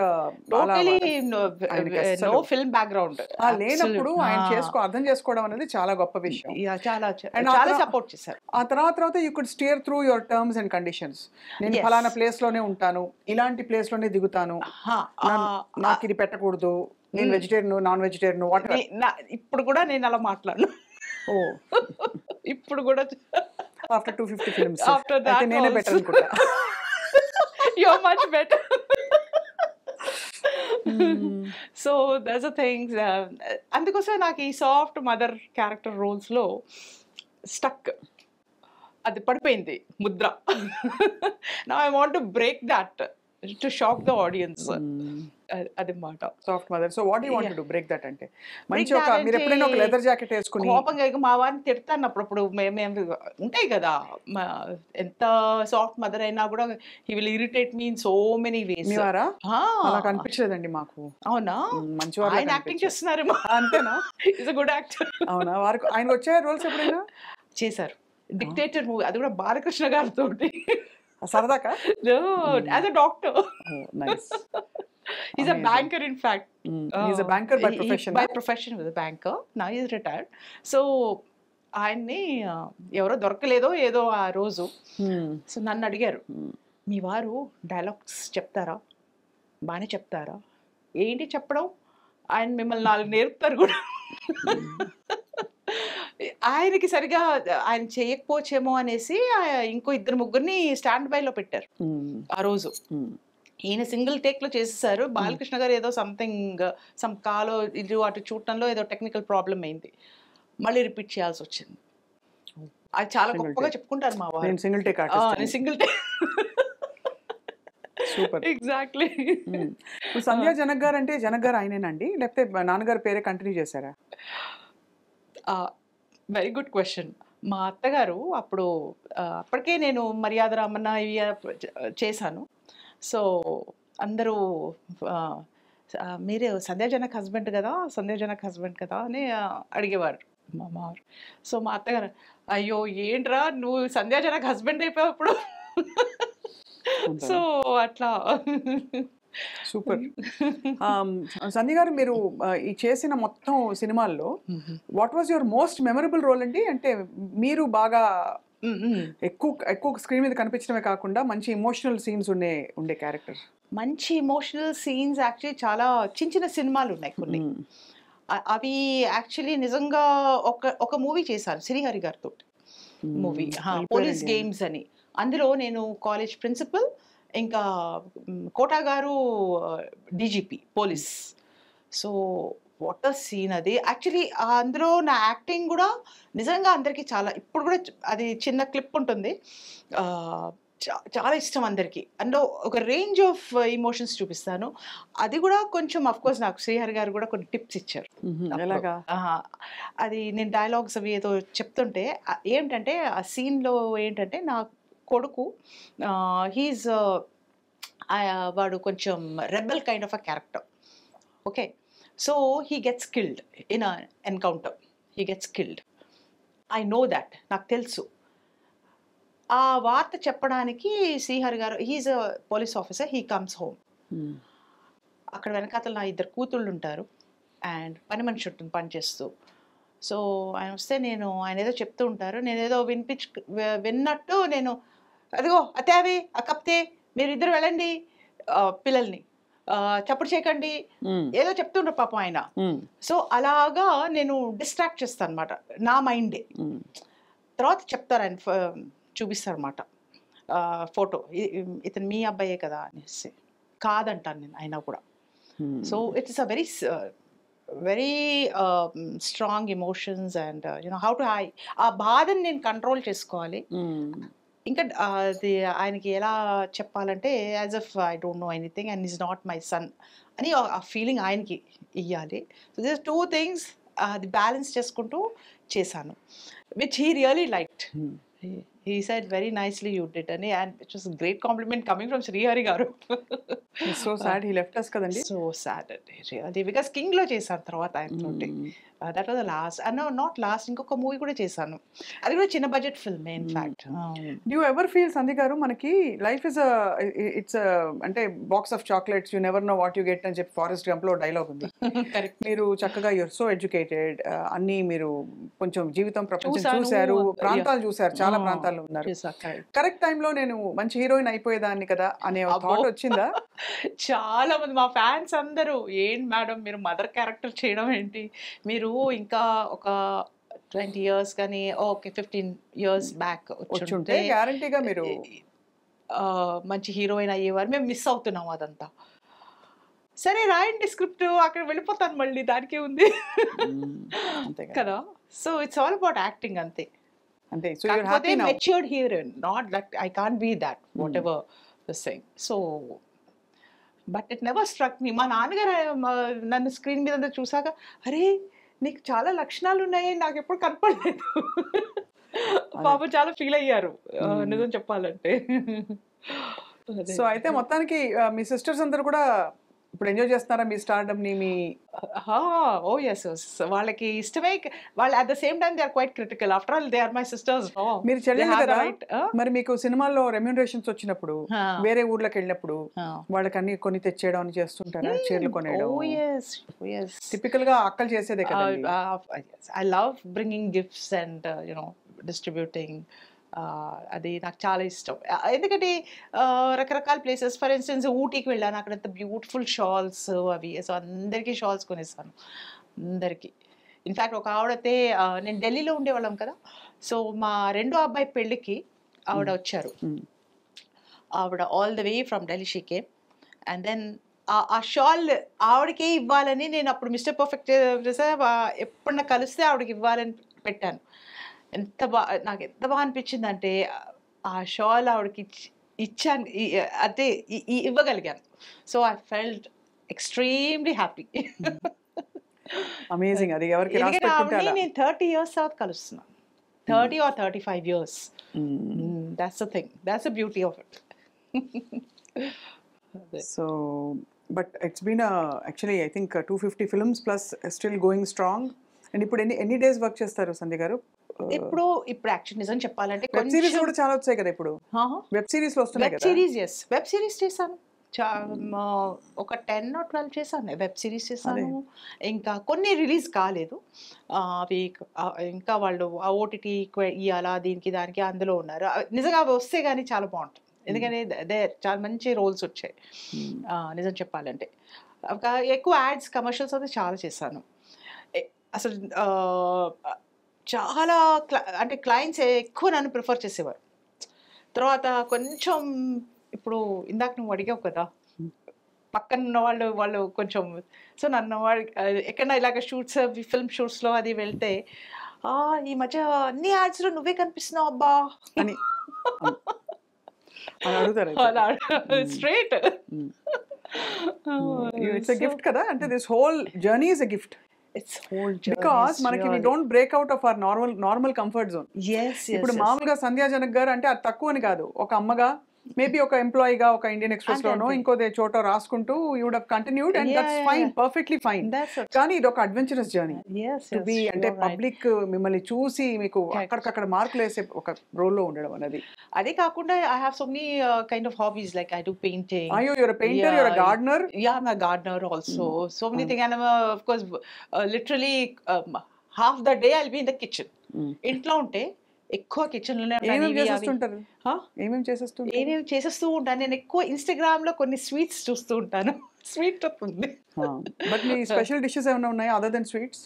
నో ఫిల్మ్ బ్యాక్గ్రౌండ్ లేనప్పుడు ఆయన అర్థం చేసుకోవడం అనేది చాలా గొప్ప విషయం. చాలా సపోర్ట్ చేశారు. ఆ తర్వాత you could steer through your terms and conditions. నేను ఫలానా ప్లేస్ లోనే ఉంటాను, ఇలాంటి ప్లేస్ లోనే దిగుతాను, నాకు ఇది పెట్టకూడదు, నేను వెజిటేరియన్ నాన్ వెజిటేరియన్ వాట్. ఇప్పుడు కూడా నేను అలా మాట్లాడను. ఓ ఇప్పుడు కూడా ఆఫ్టర్ 250 ఫిల్మ్స్ అయితే నేనే బెటర్ అనుకుంటా. You are much better. So that's the things. అందుకోసం నాకు ఈ సాఫ్ట్ మదర్ క్యారెక్టర్ రోల్స్ లో స్టక్, అది పడిపోయింది ముద్ర. Now I want to break that to shock the audience. అది మాట soft mother. So what you want to break that అంటే మంచి ఒక మీరు ఎప్పుడైనా ఒక లెదర్ జాకెట్ వేసుకుని కోపంగా మా వారిని తిడతాను అప్పుడప్పుడు. మేము ఉంటాయి కదా, ఎంత సాఫ్ట్ మదర్ అయినా కూడా he will irritate me in so many ways. మీవారా? అలా కనిపించలేదండి మాకు. అవునా? మంచి వారు ఆయన యాక్టింగ్ చేస్తున్నారేమో. అంతేనా? Is a good actor. అవునా? వారికి ఆయన వచ్చే రోల్స్ ఎప్పుడైనా చేశారు. డిక్టేటర్ మూవీ, అది కూడా బాలకృష్ణ గారితో. సరదాకా? As a doctor. Nice. He's a banker, in fact. He's a banker by profession. By profession was a banker. Now he's retired. So ఆయన్ని ఎవరో దొరకలేదో ఏదో ఆ రోజు. సో నన్ను అడిగారు, మీ వారు డైలాగ్స్ చెప్తారా, బాగానే చెప్తారా? ఏంటి చెప్పడం, ఆయన మిమ్మల్ని 4 నేర్పుతారు కూడా. ఆయనకి సరిగా ఆయన చేయకపోవచ్చేమో అనేసి ఇంకో 2-3 స్టాండ్ బైలో పెట్టారు ఆ రోజు. ఈయన సింగిల్ టేక్ లో చేసేసారు. బాలకృష్ణ గారు ఏదో సమ్ కాలో ఇటు అటు చూడటంలో ఏదో టెక్నికల్ ప్రాబ్లం అయింది, మళ్ళీ రిపీట్ చేయాల్సి వచ్చింది. అది చాలా గొప్పగా చెప్పుకుంటారు మా వారు. Single take single take. Super. Exactly. Sandhya Janak గారు అంటే జనక్ గారు ఆయనేనండి, లేకపోతే నాన్నగారు పేరే కంటిన్యూ చేశారా? Very good question. మా అత్తగారు అప్పటికే నేను మర్యాద రామన్న ఇవి చేశాను. సో అందరూ మీరే సంధ్యా జనక్ హస్బెండ్ కదా, సంధ్యా జనక్ హస్బెండ్ కదా అని అడిగేవారు మా మావారు. సో మా అత్తగారు, అయ్యో ఏంట్రా నువ్వు సంధ్యా జనక్ హస్బెండ్ అయిపోయావు ఇప్పుడు. సో అట్లా. సూపర్. సంధ్య గారు, మీరు ఈ చేసిన మొత్తం సినిమాల్లో what was your most memorable role అండి? అంటే మీరు బాగా ఎక్కువ స్క్రీన్ మీద కనిపించడమే కాకుండా మంచి ఎమోషనల్ సీన్స్ ఉండే క్యారెక్టర్. మంచి ఎమోషనల్ సీన్స్ యాక్చువల్లీ చాలా చిన్న సినిమాలు ఉన్నాయి కొన్ని. అవి యాక్చువల్లీ నిజంగా ఒక మూవీ చేశారు శ్రీహరి గారితో, మూవీ పోలీస్ గేమ్స్ అని. అందులో నేను కాలేజ్ ప్రిన్సిపల్, ఇంకా కోటా గారు DGP police. So what a scene అది. యాక్చువల్లీ అందులో నా యాక్టింగ్ కూడా నిజంగా అందరికీ చాలా, ఇప్పుడు కూడా అది చిన్న క్లిప్ ఉంటుంది, చాలా ఇష్టం అందరికీ. అందులో ఒక రేంజ్ ఆఫ్ ఎమోషన్స్ చూపిస్తాను. అది కూడా కొంచెం కోర్స్ నాకు శ్రీహరి గారు కూడా కొన్ని టిప్స్ ఇచ్చారు. ఎలాగా? అది నేను డైలాగ్స్ అవి ఏదో చెప్తుంటే ఏంటంటే ఆ సీన్లో ఏంటంటే నా కొడుకు హీఈస్ వాడు కొంచెం rebel kind of a character. Okay, so he gets killed in a encounter. He gets killed. I know that, నాకు తెలుసు. ఆ వార్త చెప్పడానికి శ్రీహరి గారు, he's a police officer, he comes home. అక్కడ వెనకాతల నా 2 కూతుళ్ళు ఉంటారు అండ్ పని మనిషి ఉంటుంది పని చేస్తూ. సో ఆయన వస్తే ఆయన ఏదో చెప్తూ ఉంటారు, నేను ఏదో విన్నట్టు నేను అదిగో అతేవి ఆ కప్తే మీరు ఇద్దరు వెళ్ళండి పిల్లల్ని చప్పుడు చేయకండి ఏదో చెప్తుంటారు పాపం ఆయన. సో అలాగా నేను డిస్ట్రాక్ట్ చేస్తాను అనమాట నా మైండే. తర్వాత చెప్తారు ఆయన, చూపిస్తారు అనమాట ఫోటో, ఇతను మీ అబ్బాయే కదా అనేసి. కాదంటాను నేను అయినా కూడా. So it's a very strong emotions and you know how to ఆ బాధని నేను కంట్రోల్ చేసుకోవాలి. ఇంకా అది ఆయనకి ఎలా చెప్పాలంటే as if I don't know anything and is not my son అని ఆ ఫీలింగ్ ఆయనకి ఇవ్వాలి. సో దిస్ 2 థింగ్స్ అది బ్యాలెన్స్ చేసుకుంటూ చేశాను, which he really liked. He said very nicely you did అని, and it was a great compliment coming from Srihari garu. It's so sad he left us kadandi. So sad really, because King లో చేశాను తర్వాత ఆయన తోటి. That was the last, and not lost, ఇంకొక మూవీ కూడా చేశాను, అది కూడా చిన్న budget film in fact. Do you ever feel, సంధి గారు, మనకి లైఫ్ ఇస్ ఇట్స్ అంటే box of chocolates, you never know what you get అని చెప్పి ఫారెస్ట్ గంప్ లో డైలాగ్ ఉంది. కరెక్ట్. మీరు చక్కగా యూర్ సో ఎడ్యుకేటెడ్, అన్ని మీరు కొంచెం జీవితం ప్రపంచం చూశాను, చూశారు, ప్రాంతాలు చూశారు, చాలా ప్రాంతాల్లో ఉన్నారు. కరెక్ట్ టైంలో నేను మంచి హీరోయిన్ అయిపోయేదాన్ని కదా అనే థాట్ వచ్చిందా? చాలా మంది మా ఫ్యాన్స్ అందరూ, ఏంటి మేడం మీరు మదర్ క్యారెక్టర్ చేయడం ఏంటి, మీరు ఇంకా ఒక 20 years కానీ ఓకే 15 years బ్యాక్ వచ్చుంటే గ్యారంటీగా మీరు మంచి హీరోయిన్ అయ్యేవారు. మేము మిస్ అవుతున్నాం అదంతా. సరే రాయండి స్క్రిప్ట్, అక్కడ వెళ్ళిపోతాను మళ్ళీ, దానికే ఉంది కదా. So it's all about acting అంతే. అంటే so you are happy now. Matured heroine, not that I can't be that whatever this thing. So but it never struck me. మా నాన్నగారు నన్ను స్క్రీన్ మీద చూసాక, అరే నీకు చాలా లక్షణాలు ఉన్నాయి, నాకు ఎప్పుడు కనపడలేదు. పాప చాలా ఫీల్ అయ్యారు నిజం చెప్పాలంటే. సో అయితే మొత్తానికి మీ సిస్టర్స్ అందరూ కూడా ఇప్పుడు ఎంజాయ్ చేస్తున్నారా మీ స్టార్డమ్ ని? మీ ఓ ఎస్, వాళ్ళకి ఇష్టమే. వాళ్ళు at the same time they are quite critical. After all they are my sisters. మీరు చెల్లెలు కదా, మరి మీకు సినిమాల్లో రెమ్యూనరేషన్స్ వచ్చినప్పుడు వేరే ఊర్లకు వెళ్ళినప్పుడు వాళ్ళకి అన్ని కొని తెచ్చేయడం అని చేస్తుంటారా? చీరలు కొనేయడం టిపికల్ గా అక్కలు చేసేదే కదా. I love bringing gifts and you know distributing. అది నాకు చాలా ఇష్టం, ఎందుకంటే రకరకాల ప్లేసెస్, ఫర్ ఇన్స్టెన్స్ ఊటీకి వెళ్ళాను, అక్కడంత బ్యూటిఫుల్ షాల్స్ అవి. సో అందరికీ షాల్స్ కొనేసాను అందరికీ. ఇన్ఫ్యాక్ట్ ఒక ఆవిడైతే, నేను ఢిల్లీలో ఉండేవాళ్ళం కదా, సో మా రెండో అబ్బాయి పెళ్ళికి ఆవిడ వచ్చారు. ఆవిడ all the way from Delhi she came, and then ఆ షాల్ ఆవిడకే ఇవ్వాలని నేను అప్పుడు మిస్టర్ పర్ఫెక్ట్ ఎప్పుడన్నా కలిస్తే ఆవిడకి ఇవ్వాలని పెట్టాను. నాకు ఎంత బాగా అనిపించింది అంటే ఆ షాల్ ఆవిడకి ఇచ్చాను, అదే ఇవ్వగలిగాను. So I felt extremely happy. Amazing. అది ఎవరికి రాసి పెట్టుకుంటారా? నేను 30 years తర్వాత కలుస్తున్నాను, 30 or 35 years. That's the thing, that's the beauty of it. So but it's been actually I think 250 films plus still going strong. And ఇప్పుడు ఎన్ని డేస్ వర్క్ చేస్తారు సంధ్య గారు? ఇప్పుడు యాక్చువల్ నిజం చెప్పాలంటే వెబ్ సిరీస్ కూడా చాలా వచ్చాయి కదా ఇప్పుడు. వెబ్ సిరీస్ లో వస్తున్నాయి కదా. వెబ్ సిరీస్ చేశాను, ఒక 10 or 12 చేశాను వెబ్ సిరీస్ చేశాను. ఇంకా కొన్ని రిలీజ్ కాలేదు, అవి ఇంకా వాళ్ళు ఓటీటీ ఇవ్వాలా దీనికి దానికి అందులో ఉన్నారు. నిజంగా అవి వస్తే కానీ చాలా బాగుంటుంది, ఎందుకంటే చాలా మంచి రోల్స్ వచ్చాయి నిజం చెప్పాలంటే. ఎక్కువ యాడ్స్ కమర్షియల్స్ అయితే చాలా చేశాను. అసలు చాలా అంటే క్లయింట్స్ ఎక్కువ నన్ను ప్రిఫర్ చేసేవారు. తర్వాత కొంచెం ఇప్పుడు ఇందాక నువ్వు అడిగావు కదా, పక్కన ఉన్న వాళ్ళు కొంచెం, సో నన్ను వాళ్ళు ఎక్కడైనా ఇలాగ షూట్స్ ఫిల్మ్ షూట్స్లో అది వెళ్తే, ఈ మధ్య అన్ని యాడ్స్లో నువ్వే కనిపిస్తున్నావు అబ్బా అని అడుగుతారు. స్ట్రైట్. ఇట్స్ ఎ గిఫ్ట్ కదా, అంటే this whole journey is a gift. It's whole because మనకి we don't break out of our normal comfort zone. ఇప్పుడు మామూలుగా సంధ్యా జనక్ గారు అంటే అది తక్కువ అని కాదు, ఒక అమ్మగా మేబీ ఒక ఎంప్లాయీగా ఒక ఇండియన్ ఎక్స్ప్రెస్ లోనో ఇంకో చోట రాసుకుంటూ you would have continued and that's fine, perfectly fine. కానీ ఇది ఒక అడ్వెంచరస్ జర్నీ టు బి, అంటే పబ్లిక్ మిమ్మల్ని చూసి మీకు అక్కడికక్కడ మార్కులు వేసే ఒక రోల్ లో ఉండడం అనేది. అదే కాకుండా I have so many kind of hobbies, like I do painting. అయ్యో, you're a painter, you're a gardener. Yeah, I'm a gardener also. So many things, and of course literally half the day I'll be in the kitchen. ఇంట్లో ఉంటే ఎక్కువ కిచెన్ లోనే ఏమేమి చేసేస్తూ ఉంటాను. నేను ఎక్కువ ఇన్స్టాగ్రామ్ లో కొన్ని స్వీట్స్ చూస్తూ ఉంటాను. స్వీట్ ఉంది. బట్ మీ స్పెషల్ డిషెస్ ఏమైనా ఉన్నాయా other than sweets?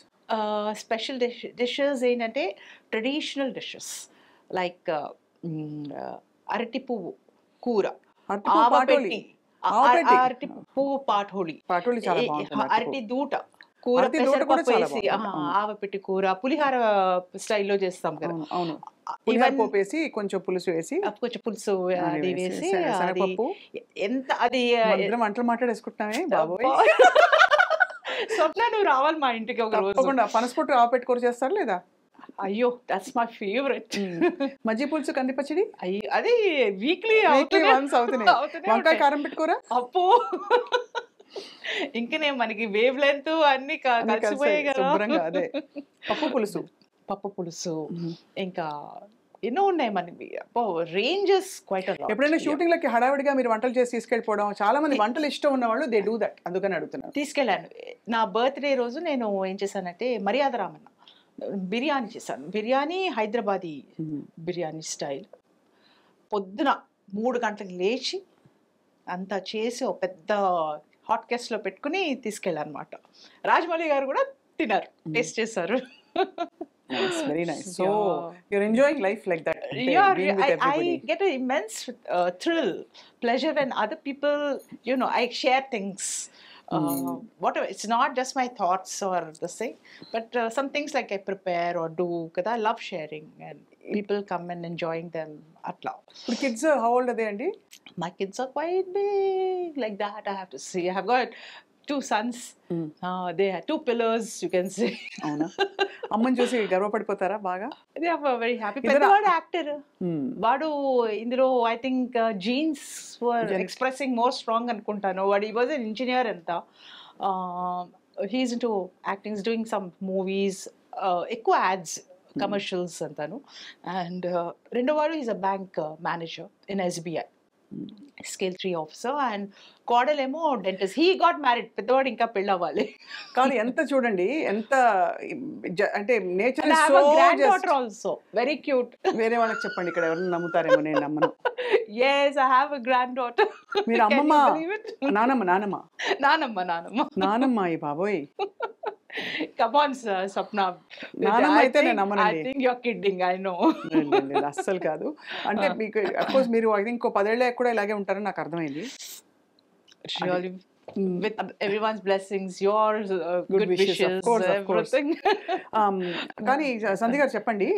Special dishes ఏంటంటే ట్రెడిషనల్ డిషెస్ లైక్ అరటి పువ్వు కూర, అరటి పువ్వు పాటోళి, అరటి దూట కూర, పెసరపప్పు వేసి ఆవపెట్టి కూర, పులిహార స్టైల్లో చేస్తాం కదా. పోపేసి కొంచెం పులుసు వేసి, కొంచెం పులుసు అది వేసి, ఎంత అది వంటలు మాట్లాడేసుకుంటున్నామే బాబోయ్. స్వప్న, నువ్వు రావాలి మా ఇంటికి ఒక రోజు. పనసపొట్టు ఆవపెట్టి కూర చేస్తారు లేదా? అయ్యో, దట్స్ మై ఫేవరెట్. మజ్జి పులుసు, కందిపచ్చడి, అది వీక్లీ వన్స్ అవుతున్నాయి. వంకాయ కారం పెట్టుకోరా? అప్పు ఇంకా మనకి వేవ్ లెంత్ అన్ని కలిసిపోయాయి కదా. అదే పప్పు పులుసు ఇంకా ఎన్నో ఉన్నాయి మనకి. Ranges quiet. ఎప్పుడైనా షూటింగ్ లకి హడావిడిగా మీరు వంటలు చేసి తీసుకెళ్ళిపోవడం, చాలా మంది వంటలు ఇష్టం ఉన్న వాళ్ళు దే డూ దట్, అందుకని అడుగుతున్నాను. తీసుకెళ్ళాను. నా బర్త్డే రోజు నేను ఏం చేశానంటే మర్యాద రామన్న బిర్యానీ చేశాను. బిర్యానీ హైదరాబాదీ బిర్యానీ స్టైల్. పొద్దున 3 గంటలకు లేచి అంతా చేసి ఒక పెద్ద హాట్ కేస్లో పెట్టుకుని తీసుకెళ్ళానమాట. రాజమౌళి గారు కూడా తిన్నారు, టేస్ట్ చేశారు. Very nice. So you're enjoying life like that. I get an immense thrill, pleasure when other people, I share things. Whatever, it's not just my thoughts or the thing, but some things like I prepare or do, because I love sharing and people come and enjoying them atla. Your kids, how old are they, Andy? My kids are quite big, like that. I have to see. I have got 2 sons. They have 2 pillars, you can say. అవునా? అమ్మని చూసి గర్వపడిపోతారా బాగా? They are very happy. పెద్దవాడు యాక్టర్. వాడు ఇందులో I think genes were expressing more strong అనుకుంటాను. వాడు ఈ వాజ్ అన్ ఇంజనీర్ అంతా. He's into acting, doing some movies, ఎక్కువ యాడ్స్, కమర్షియల్స్ అంతాను. అండ్ రెండో వాడు is a bank manager in SBI, scale 3 officer. And కోడలేమో డెంటిస్ట్. He got married. పెద్దవాడు ఇంకా పెళ్ళి అవ్వాలి. కానీ ఎంత చూడండి, ఎంత అంటే nature is so granddaughter also very cute. వేరే వాళ్ళకి చెప్పండి, ఇక్కడ ఎవరైనా నమ్ముతారేమో, నేను నమ్మను. yes, I have a granddaughter. మీరు అమ్మమ్మ, నానమ్మ ఈ బాబోయ్. Come on, Sapna. నానమ్మ అయితే నేను నమ్మనండి. I think you're kidding, I know. అస్సలు కాదు. అంటే మీకు అఫ్కోర్స్ మీరు ఐ థింక్ 10 ఏళ్ళ కూడా ఇలాగే ఉంటారని నాకు అర్థమైంది. Surely with everyone's blessings, yours, good wishes, of course. కానీ సంధ్య గారు చెప్పండి,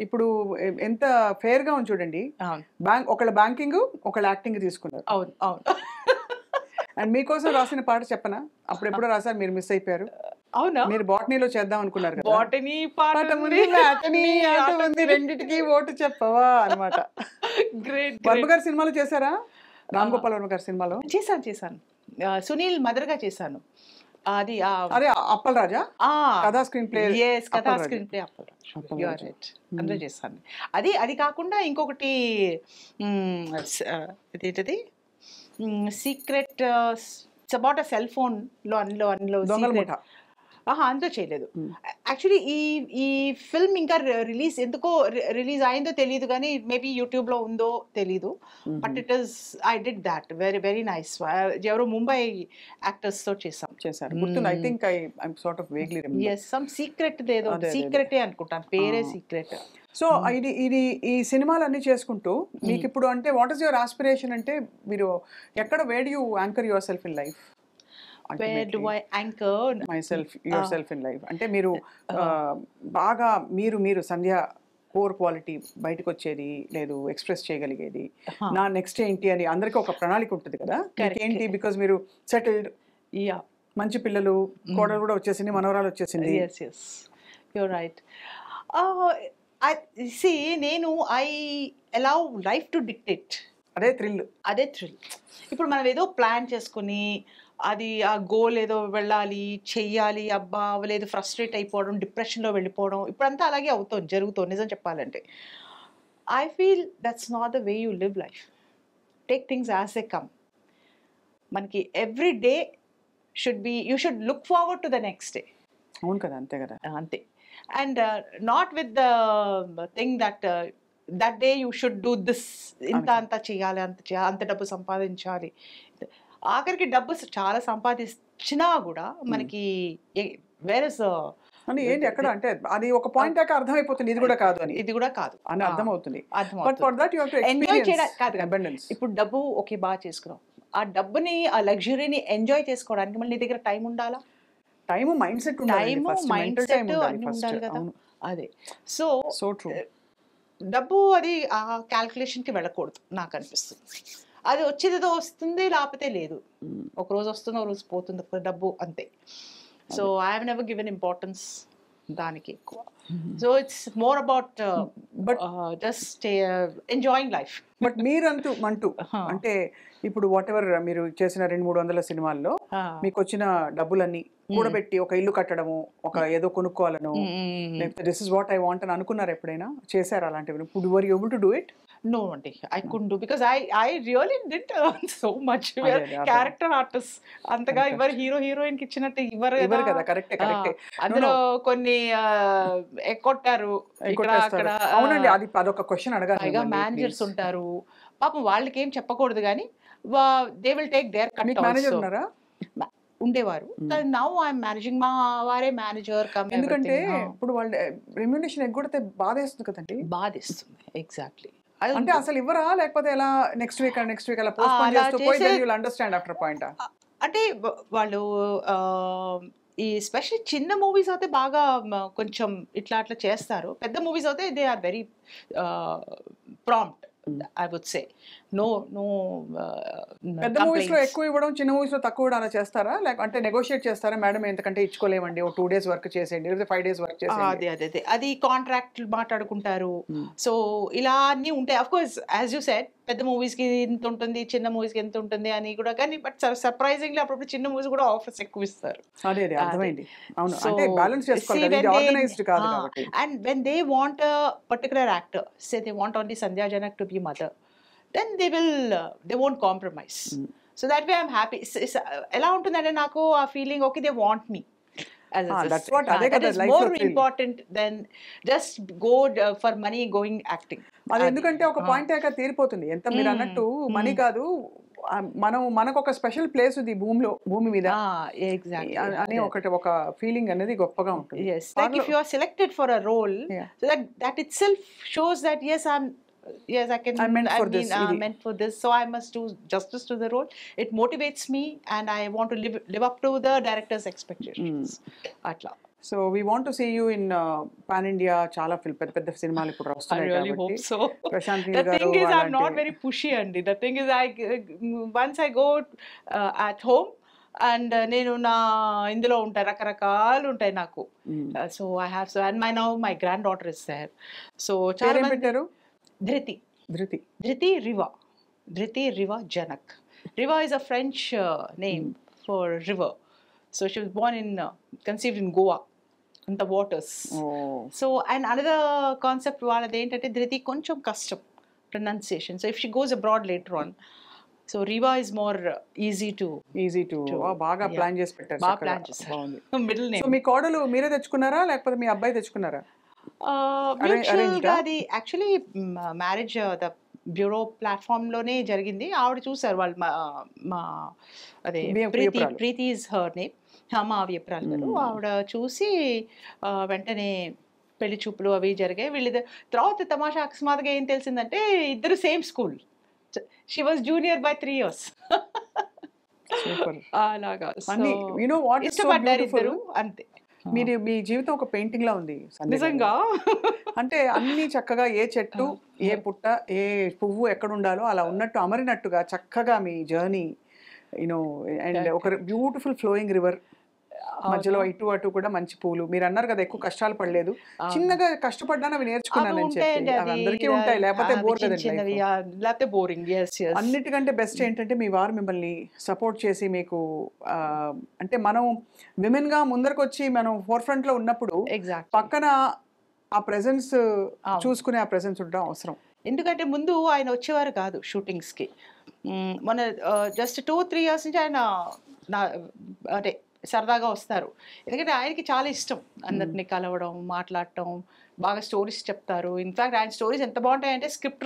ఇప్పుడు ఎంత ఫేర్ గా ఉంది చూడండి. ఒకళ్ళ బ్యాంకింగ్, ఒకళ్ళ యాక్టింగ్ తీసుకున్నారు. అవును అవును. అండ్ మీకోసం రాసిన పాట చెప్పనా? అప్పుడెప్పుడో రాశారు, మీరు మిస్ అయిపోయారు. అవునా? మీరు బాటనీలో చేద్దాం అనుకున్నారు కదా. బాటనీ పాట ఉంది, రెండిటికి ఓటు చెప్పవా అన్నమాట. గ్రేట్. వర్మ గారి సినిమాలో చేశారా? రామ్ గోపాల్ వర్మ గారి సినిమాలో చేశాను. సునీల్ మదర్గా చేశాను. అది అదే అప్పల్ రాజా కథా స్క్రీన్ ప్లే. కథా స్క్రీన్ ప్లే అప్పల్ రాజా అందులో చేశాను. అది కాకుండా ఇంకొకటి ఏంటది, secret, it's about a cell phone లో, అందులో అందులో చేయలేదు. యాక్చువల్లీ ఈ ఫిల్మ్ ఇంకా రిలీజ్ ఎందుకో రిలీజ్ అయిందో తెలియదు, కానీ మేబీ యూట్యూబ్లో ఉందో తెలీదు. But it is I did that very very nice. ఎవరో ముంబై యాక్టర్స్ తో చేశారు గుర్తుంది. I think I sort of vaguely remember. Yes, some secret ఏదో సీక్రెటే అనుకుంటాను, పేరే సీక్రెట్. సో ఇది ఈ సినిమాలన్నీ చేసుకుంటూ మీకు ఇప్పుడు అంటే వాట్ ఈస్ యువర్ ఆస్పిరేషన్ అంటే మీరు ఎక్కడ wear do you anchor your self in life? Where do I anchor your self in life అంటే మీరు బాగా మీరు సంధ్య కోర్ క్వాలిటీ బయటకు వచ్చేది లేదు, ఎక్స్ప్రెస్ చేయగలిగేది నా నెక్స్ట్ ఏంటి అని అందరికీ ఒక ప్రణాళిక ఉంటుంది కదా. ఏంటి బికాజ్ మీరు సెటిల్డ్, మంచి పిల్లలు, కోడలు కూడా వచ్చేసింది, మనవరాలు వచ్చేసింది. yes you're right. I see, నేను I allow life to dictate. అదే థ్రిల్. ఇప్పుడు మనం ఏదో ప్లాన్ చేసుకుని అది ఆ గోల్ ఏదో వెళ్ళాలి చెయ్యాలి, అబ్బా లేదు ఫ్రస్ట్రేట్ అయిపోవడం, డిప్రెషన్లో వెళ్ళిపోవడం, ఇప్పుడంతా అలాగే జరుగుతుంది నిజం చెప్పాలంటే. I feel that's not the way you live life. Take things as they come. మనకి every day you should look forward to the next day. అవును కదా, అంతే కదా, అంతే. And not with the thing that day you should do this, అంత చేయాలి, అంత డబ్బు సంపాదించాలి. ఆఖరికి డబ్బు చాలా సంపాదించినా కూడా మనకి వేరే అని ఏంటి ఎక్కడ అంటే అది ఒక పాయింట్ దాకా అర్థమైపోతుంది ఇది కూడా కాదు అని అర్థమవుతుంది. ఎంజాయ్ చేయడం కాదు. ఇప్పుడు డబ్బు ఓకే బాగా చేసుకున్నాం, ఆ డబ్బుని ఆ లగ్జరీని ఎంజాయ్ చేసుకోవడానికి మళ్ళీ నీ దగ్గర టైం ఉండాలా, మైండ్ సెట్ అన్ని ఉండాలి కదా. అదే సో ట్రూ. డబ్బు అది ఆ క్యాల్కులేషన్ కి వెళ్ళకూడదు నాకు అనిపిస్తుంది. అది వచ్చేదేదో వస్తుంది, లేకపోతే లేదు. ఒక రోజు వస్తుంది, ఒక రోజు పోతుంది డబ్బు, అంతే. So I have never given importance దానికి ఎక్కువ. So it's more about just enjoying life. But మీరంటూ అంటే ఇప్పుడు వాట్ ఎవర్ మీరు చేసిన 200-300 సినిమాల్లో మీకు వచ్చిన డబ్బులన్నీ కూడబెట్టి ఒక ఇల్లు కట్టడము, ఒక ఏదో కొనుక్కోవాలను, లేకపోతే this is what I want అని అనుకున్నారు ఎప్పుడైనా? చేశారు అలాంటివి? ఇప్పుడు were you able to do it? No, Auntie, I couldn't do because I really didn't earn so much. We are character artists. అంతగా ఇవర్ హీరోయిన్ కి ఇచ్చినట్టు ఇవర్ కదా. కరెక్టే. అందులో కొన్ని ఎక్కొట్టారు ఇక్కడ అక్కడ. అవునండి, అదొక క్వశ్చన్ అడగాలి. మేనేజర్స్ ఉంటారు పాపం, వాళ్ళకి ఏం చెప్పకూడదు కానీ they will take their cut. Manager ఉన్నారా? ఉండేవారు. నౌ ఐఎమ్ మేనేజింగ్, మా వారే మేనేజర్. ఎందుకంటే ఇప్పుడు వాళ్ళ రెమ్యునరేషన్ ఎగ్గొడితే బాధేస్తుంది కదండి. బాధేస్తుంది, ఎగ్జాక్ట్లీ. అంటే అసలు ఇవ్వరా, లేకపోతే ఎలా నెక్స్ట్ వీక్ అలా పోస్ట్పోన్ చేస్తూ పోయి then you will understand after point? అంటే వాళ్ళు ఈ స్పెషల్ చిన్న మూవీస్ అయితే బాగా కొంచెం ఇట్లా చేస్తారు. పెద్ద మూవీస్ అయితే they are very prompt, I would say. No పెద్ద మూవీస్ లో ఎక్కువ ఇవ్వడం, చిన్న మూవీస్ లో తక్కువ ఇవ్వడం అలా చేస్తారా? అంటే నెగోషియేట్ చేస్తారా? మేడం ఎంతకంటే ఇచ్చుకోలేమండి, 2 days వర్క్ చేసేయండి, లేదా 5 days వర్క్ చేసేయండి. అది కాంట్రాక్ట్ మాట్లాడుకుంటారు. సో ఇలా అన్ని ఉంటాయి. Of course as you said, పెద్ద మూవీస్ కి ఎంత ఉంటుంది, చిన్న మూవీస్ కి ఎంత ఉంటుంది అని కూడా. కానీ బట్ సర్ప్రైజింగ్లీ అప్పుడప్పుడు చిన్న మూవీస్ కూడా ఆఫర్స్ ఎక్కువ ఇస్తారు. అదే అర్థమైంది. అవును, అంటే బ్యాలెన్స్ చేసుకోవాలి, ఇది ఆర్గనైజ్డ్ కాదు కాబట్టి. And when they want a particular actor, say they want only Sandhya Janak to be mother, then they won't compromise. So that way I'm happy. ఎలా ఉంటుందంటే నాకు ఆ feeling, okay they want me as a that's what that is more important than just go for money going acting. అది ఎందుకంటే ఒక పాయింట్ దాకా తీరిపోతుంది. ఎంత మీరు అన్నట్టు మనీ కాదు, మనకు ఒక స్పెషల్ ప్లేస్ ఉంది భూమి మీద అని ఒక ఫీలింగ్ అనేది గొప్పగా ఉంటుంది. Yes, like if you are selected for a role, so that itself shows that I'm meant for this, so I must do justice to the role. It motivates me and I want to live up to the director's expectations. Atla. So we want to see you in pan India. Chala పెద్ద సినిమాలు ఇప్పుడు వస్తున్నాయి కాబట్టి. I really hope so. Prashanth Neel గారు. The thing is, I'm not very pushy, Andy. The thing is, once I go at home and నేను నా ఇందులో ఉంటాయి, రకరకాలు ఉంటాయి నాకు. So I have and my granddaughter is there. So చాలా పెట్టారు. Dhriti Riva Janak. Riva is a French name for river. So she was born conceived in Goa, in the waters. So and another concept వాళ్ళది ఏంటంటే ధృతి కొంచెం కష్టం pronunciation. So if she goes abroad later on, so Reva is more easy to easy to బాగా yeah. ప్లాన్ చేసి పెట్టారు బాగా చక్కగా. ప్లాన్ చేశారు. బాగుంది. మిడిల్ సో నేమ్ మీ కోడలు మీరే తెచ్చుకున్నారా లేకపోతే మీ అబ్బాయి తెచ్చుకున్నారా? మ్యూచువల్ arranged గా ఆ? అది actually marriage the bureau platform లోనే జరిగింది. ఆవిడ చూసారు వాళ్ళు మా అదే వియప్రాలు. ప్రీతి ఇస్ హర్ నేమ్, మా వియప్రాలు గారు. ఆవిడ చూసి వెంటనే పెళ్లి చూపులు అవి జరిగాయి. వీళ్ళిద్దరు తర్వాత తమాషా అకస్మాత్తుగా ఏం తెలిసిందంటే ఇద్దరు same school. She was junior by 3 years. Super. అలాగా అన్ని you know what is so ఇష్టపడ్డారు బ్యూటిఫుల్. ఇద్దరు అంతే. మీ జీవితం ఒక పెయింటింగ్ లా ఉంది సంధ్య గారు. నిజంగా అంటే అన్ని చక్కగా ఏ చెట్టు ఏ పుట్ట ఏ పువ్వు ఎక్కడ ఉండాలో అలా ఉన్నట్టు అమరినట్టుగా చక్కగా మీ జర్నీ యూనో అండ్ ఒక బ్యూటిఫుల్ ఫ్లోయింగ్ రివర్ మధ్యలో ఇటు అటు కూడా మంచి పూలు. మీరు అన్నారు కదా ఎక్కువ కష్టాలు పడలేదు, చిన్నగా కష్టపడ్డాను అవి నేర్చుకున్నానని చెప్పి. అవి అందరికీ ఉంటాయి, లేకపోతే బోర్ కదండి life. లేకపోతే బోరింగ్. అన్నిటికంటే బెస్ట్ ఏంటంటే మీ వారు మిమ్మల్ని సపోర్ట్ చేసి మీకు అంటే మనం విమెన్ గా ముందరకు వచ్చి మనం ఫోర్ ఫ్రంట్ లో ఉన్నప్పుడు ఎగ్జాక్ట్ పక్కన ఆ ప్రెజెన్స్ చూసుకునే ఆ ప్రెజెన్స్ ఉండడం అవసరం. ఎందుకంటే ముందు ఆయన వచ్చేవారు కాదు షూటింగ్స్కి. మన జస్ట్ 2-3 years నుంచి ఆయన అంటే సరదాగా వస్తారు. ఎందుకంటే ఆయనకి చాలా ఇష్టం అందరినీ కలవడం, మాట్లాడటం, బాగా స్టోరీస్ చెప్తారు. ఇన్ఫాక్ట్ ఆయన స్టోరీస్ ఎంత బాగుంటాయంటే స్క్రిప్ట్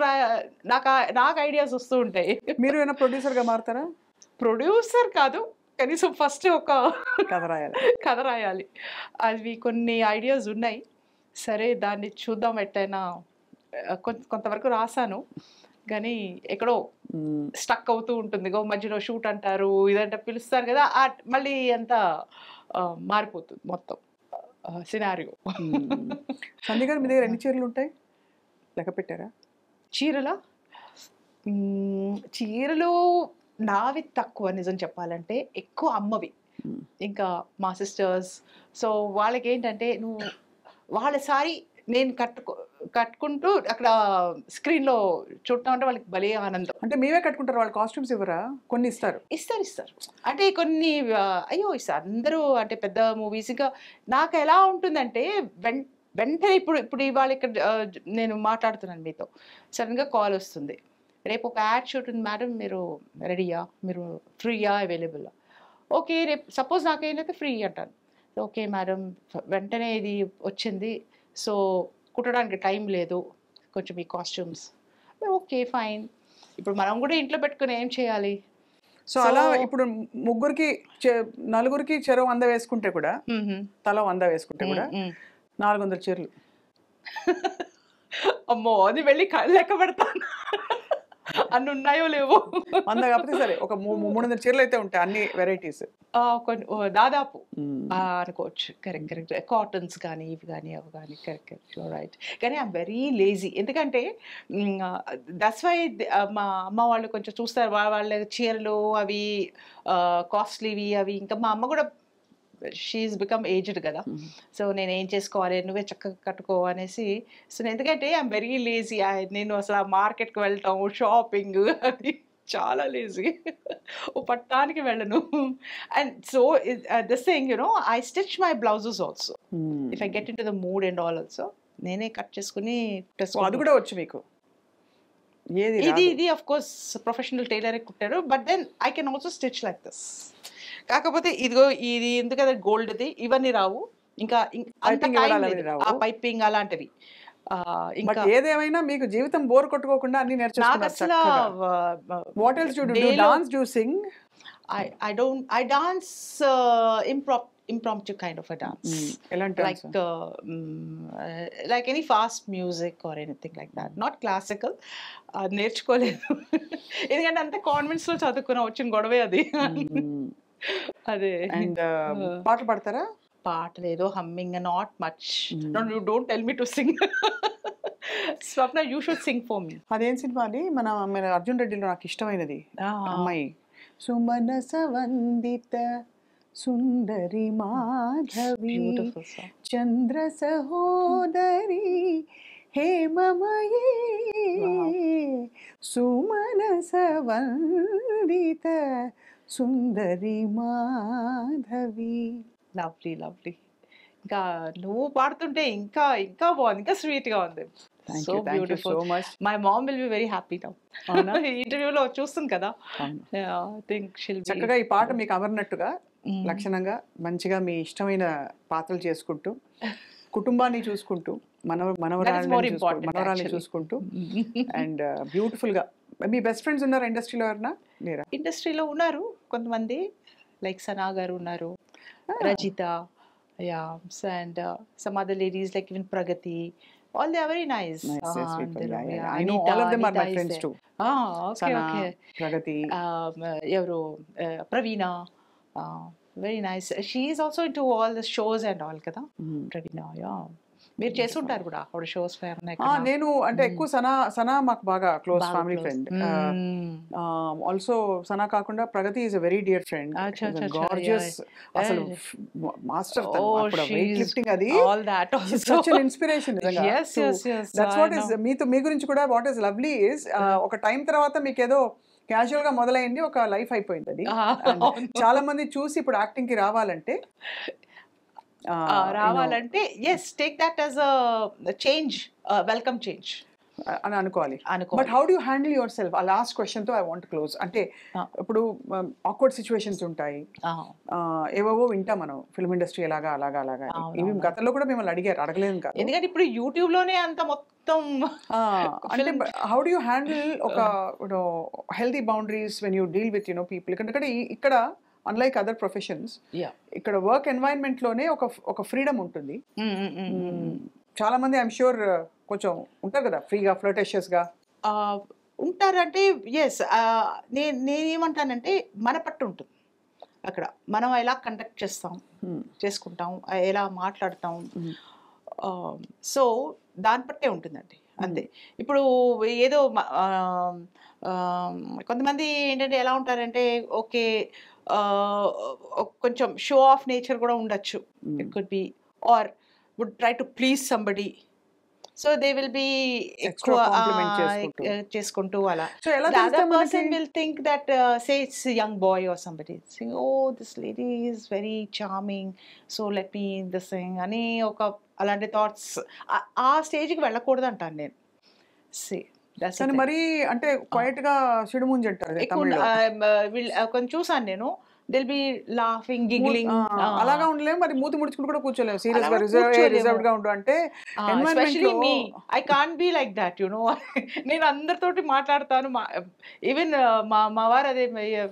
నాకు ఐడియాస్ వస్తూ ఉంటాయి. మీరు ఏమైనా ప్రొడ్యూసర్గా మారుతారా? ప్రొడ్యూసర్ కాదు, కనీసం ఫస్ట్ ఒక కథ రాయాలి. అవి కొన్ని ఐడియాస్ ఉన్నాయి. సరే దాన్ని చూద్దాం ఎట్టయినా. కొంతవరకు రాశాను కానీ ఎక్కడో స్టక్ అవుతూ ఉంటుంది. మధ్యలో షూట్ అంటారు, ఇదంటే పిలుస్తారు కదా, మళ్ళీ అంతా మారిపోతుంది మొత్తం సినారియో. సంధ్య గారు మీ దగ్గర ఎన్ని చీరలు ఉంటాయి లెక్క పెట్టారా? చీరలు నావి తక్కువ నిజం చెప్పాలంటే, ఎక్కువ అమ్మవి, ఇంకా మా సిస్టర్స్. సో వాళ్ళకి ఏంటంటే వాళ్ళ సారీ నేను కట్టుకుంటూ అక్కడ స్క్రీన్ లో చూడటం అంటే వాళ్ళకి భలే ఆనందం. అంటే మీవే కట్టుకుంటారు, వాళ్ళు కాస్ట్యూమ్స్ ఇవ్వరా? కొన్ని ఇస్తారు. అంటే కొన్ని అయ్యో ఇస్తారు అందరూ. అంటే పెద్ద మూవీస్ ఇంకా నాకు ఎలా ఉంటుందంటే వెంటనే ఇప్పుడు ఇవాళ ఇక్కడ నేను మాట్లాడుతున్నాను మీతో, సడన్ గా కాల్ వస్తుంది, రేపు ఒక యాడ్ షూట్ ఉంది మేడం, మీరు రెడీయా, మీరు ఫ్రీయా, అవైలబుల్? ఓకే రేపు సపోజ్ నాకేంటంటే ఫ్రీ అంటాను. ఓకే మేడం వెంటనే ఇది వచ్చింది, సో కుట్టడానికి టైం లేదు, కొంచెం ఈ కాస్ట్యూమ్స్. Okay fine. ఇప్పుడు మనం కూడా ఇంట్లో పెట్టుకుని ఏం చేయాలి? సో అలా ఇప్పుడు నలుగురికి చెరో 100 వేసుకుంటే కూడా, తల 100 వేసుకుంటే కూడా 400 చీరలు. అమ్మో అది వెళ్ళి లెక్క పెడతాను అన్ని ఉన్నాయో లేవో. 100 కాకపోతే సరే ఒక 300 చీరలు అయితే ఉంటాయి, అన్ని వెరైటీస్ దాదాపు అనుకోవచ్చు. కరెక్ట్. కాటన్స్ కానీ ఇవి కానీ అవి కానీ. Correct right. కానీ ఐఎమ్ వెరీ లేజీ. ఎందుకంటే దట్స్ వై మా అమ్మ వాళ్ళు కొంచెం చూస్తారు, వాళ్ళ చీరలు అవి కాస్ట్లీవి అవి. ఇంకా మా అమ్మ కూడా షీఈస్ బికమ్ ఏజ్డ్ కదా, సో నేను ఏం చేసుకోవాలి, నువ్వే చక్కగా కట్టుకో అనేసి. సో ఎందుకంటే ఐఎమ్ వెరీ లేజీ. నేను అసలు మార్కెట్కి వెళ్ళటం, షాపింగ్ అది చాలా లేజీ. ఓ పట్టానికి వెళ్ళను. And so this thing I stitch my blouses also if I get in to the mood and all. Also నేనే కట్ చేసుకుని అది కూడా వచ్చు మీకు? ఇది ఆఫ్ కోర్స్ ప్రొఫెషనల్ టైలరే కుట్టారు, but then I can also stitch like this. కాకపోతే ఇదిగో ఇది ఎందుకంటే గోల్డ్ది, ఇవన్నీ రావు. ఇంకా పైపింగ్ అలాంటివి. ఇంకా ఏదేమైనా మీకు జీవితం బోర్ కొట్టుకోకుండా అన్ని నేర్చుకున్నారు. What else do you dance, do Singh? I dance impromptu kind of a dance. Like any fast music or anything like that. Not classical. నేర్చుకోలేదు ఎందుకంటే అంత కాన్వెంట్స్ లో చదువుకున్నా, వచ్చిన గొడవే అది. అదే. అండ్ పాటలు పాడతారా? పాటలేదు, humming not much. You don't tell me to sing. Swapna you should sing for me. అదేం సినిమా అది? మన అర్జున్ రెడ్డిలో నాకు ఇష్టమైనది అమ్మాయి, సుమనస వందిత సుందరి మాధవి చంద్ర సహోదరి హేమమయీ సుమనస వందిత సుందరి మాధవి. Lovely lovely. ఇంకా నువ్వు పాడుతుంటే ఇంకా ఇంకా బాగుంది, ఇంకా స్వీట్ గా ఉంది. So beautiful. My mom will be very happy now. అవునా? ఇంటర్వ్యూలో చూస్తుంది కదా. అవును. ఐ థింక్ షిల్ బి చక్కగా ఈ పాట మీకు అమరినట్టుగా లక్షణంగా మంచిగా మీ ఇష్టమైన పాత్రలు చేసుకుంటూ కుటుంబాన్ని చూసుకుంటూ more మనవరాళ్ళని important, మనవరాళ్ళని actually. చూసుకుంటూ అండ్ బ్యూటిఫుల్ గా. మీ బెస్ట్ ఫ్రెండ్స్ ఉన్నారు ఇండస్ట్రీలో ఎవరన్నా మీరా? ఇండస్ట్రీలో ఉన్నారు కొంతమంది, లైక్ సనా గారు ఉన్నారు, Rajitha, and some other ladies like even Pragathi. All they are very nice. Nice people. అందరూ, Yeah. I know all of them are my Anita is friends there. too. Okay, Sana, okay. Pragati. ఎవరు Praveena, very nice. She is also into all the shows and all కదా ప్రవీణ. మీరు చేస్తుంటారు కూడా ఆవిడ షోస్. నేను అంటే ఎక్కువ సనా మాకు బాగా close family friend. Also Sana కాకుండా Pragathi is a very dear friend. Gorgeous, అసలు మాస్టర్. వెయిట్ లిఫ్టింగ్ అది all that such an inspiration. Yes. That's what is మీ గురించి కూడా వాట్ ఈస్ లవ్లీ ఇస్ ఒక టైం తర్వాత మీకు ఏదో క్యాజువల్ గా మొదలైంది, ఒక లైఫ్ అయిపోయింది అది. చాలా మంది చూసి ఇప్పుడు యాక్టింగ్ కి రావాలంటే yes take that as a change, welcome change అని అనుకోవాలి. But how do you handle yourself? ఆ లాస్ట్ క్వశ్చన్ తో ఐ వాంట్ క్లోజ్. అంటే ఇప్పుడు ఆక్వర్డ్ సిచ్యువేషన్స్ ఉంటాయి, ఏవేవో వింటాం మనం, ఫిల్మ్ ఇండస్ట్రీ ఎలాగా అలాగా అలాగా. ఇవి గతంలో కూడా మిమ్మల్ని అడగలేదు కాదు, ఎందుకంటే ఇప్పుడు యూట్యూబ్ లోనే అంత మొత్తం. అంటే హౌ డు యూ హ్యాండిల్ ఒక healthy boundaries when you deal with people? ఎందుకంటే ఇక్కడ అన్లైక్ అదర్ ప్రొఫెషన్స్, ఇక్కడ వర్క్ ఎన్వైరన్మెంట్ లోనే ఒక ఫ్రీడమ్ ఉంటుంది. చాలా మంది ఐఎమ్ ష్యూర్ కొంచెం ఉంటారు కదా ఫ్రీగా, ఫ్లర్టేషియస్ గా ఉంటారంటే. ఎస్, నేనేమంటానంటే మన పట్టు ఉంటుంది అక్కడ. మనం ఎలా కండక్ట్ చేసుకుంటాం, ఎలా మాట్లాడతాం, సో దాన్ని బట్టే ఉంటుందండి, అంతే. ఇప్పుడు ఏదో కొంతమంది ఏంటంటే ఎలా ఉంటారంటే, ఓకే కొంచెం షో ఆఫ్ నేచర్ కూడా ఉండొచ్చు. It could be, or would try to please somebody. So they will be ఎక్కువ చేసుకుంటూ అలా. The other person will think that say it's a young boy or somebody saying, oh, this lady is very charming, so let me this thing అని ఒక అలాంటి థాట్స్ ఆ స్టేజ్కి వెళ్ళకూడదు అంటాను నేను. మరి అంటే క్వైట్ గా సిడుముంజి అంటారు కొంచెం చూసాను నేను. They'll be laughing, giggling. అలాగా ఉండలేము, మరి మూతి ముడుచుకుంటూ కూడా కూర్చోలేము. సీరియస్ గా రిజర్వ్డ్ గా ఉండు అంటే especially me, I can't be like that, నేను అందరితోటి మాట్లాడతాను. ఈవెన్ మా వారు అదే,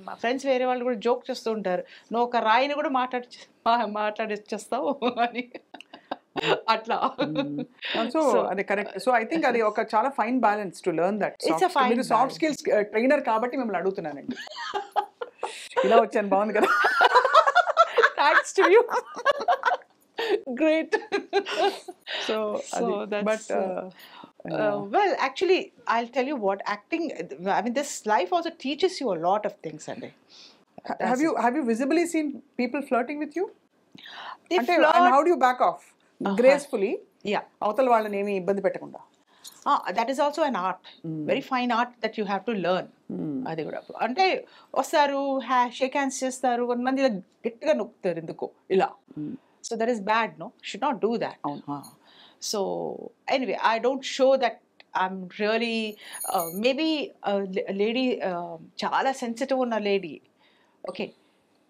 మా ఫ్రెండ్స్ వేరే వాళ్ళు కూడా జోక్ చేస్తూ ఉంటారు, నువ్వు ఒక రాయిని కూడా మాట్లాడిచ్చేస్తావు అని అట్లా. సో అది కరెక్ట్. సో ఐ థింక్ అది ఒక చాలా fine balance to learn that. మీరు సాఫ్ట్ స్కిల్స్ ట్రైనర్ కాబట్టి మిమ్మల్ని అడుగుతున్నానండి. ఇలా వచ్చాను, బాగుంది కదా. Thanks to you. Great. So but well, actually, I'll tell you what, acting, I mean, this life also teaches you a lot of things, and have you visibly seen people flirting with you? They flirt, and how do you back off gracefully? Yeah, అవతల వాళ్ళని ఏమీ ఇబ్బంది పెట్టకుండా. that is also an art, very fine art that you have to learn. అది కూడా అంటే వస్తారు, షేక్ హ్యాండ్స్ చేస్తారు, కొంతమంది ఇలా గట్టిగా నొక్కుతారు ఎందుకో ఇలా. So that is bad, no, should not do that. So anyway, I don't show that I'm really, maybe lady చాలా సెన్సిటివ్ ఉన్న lady, okay,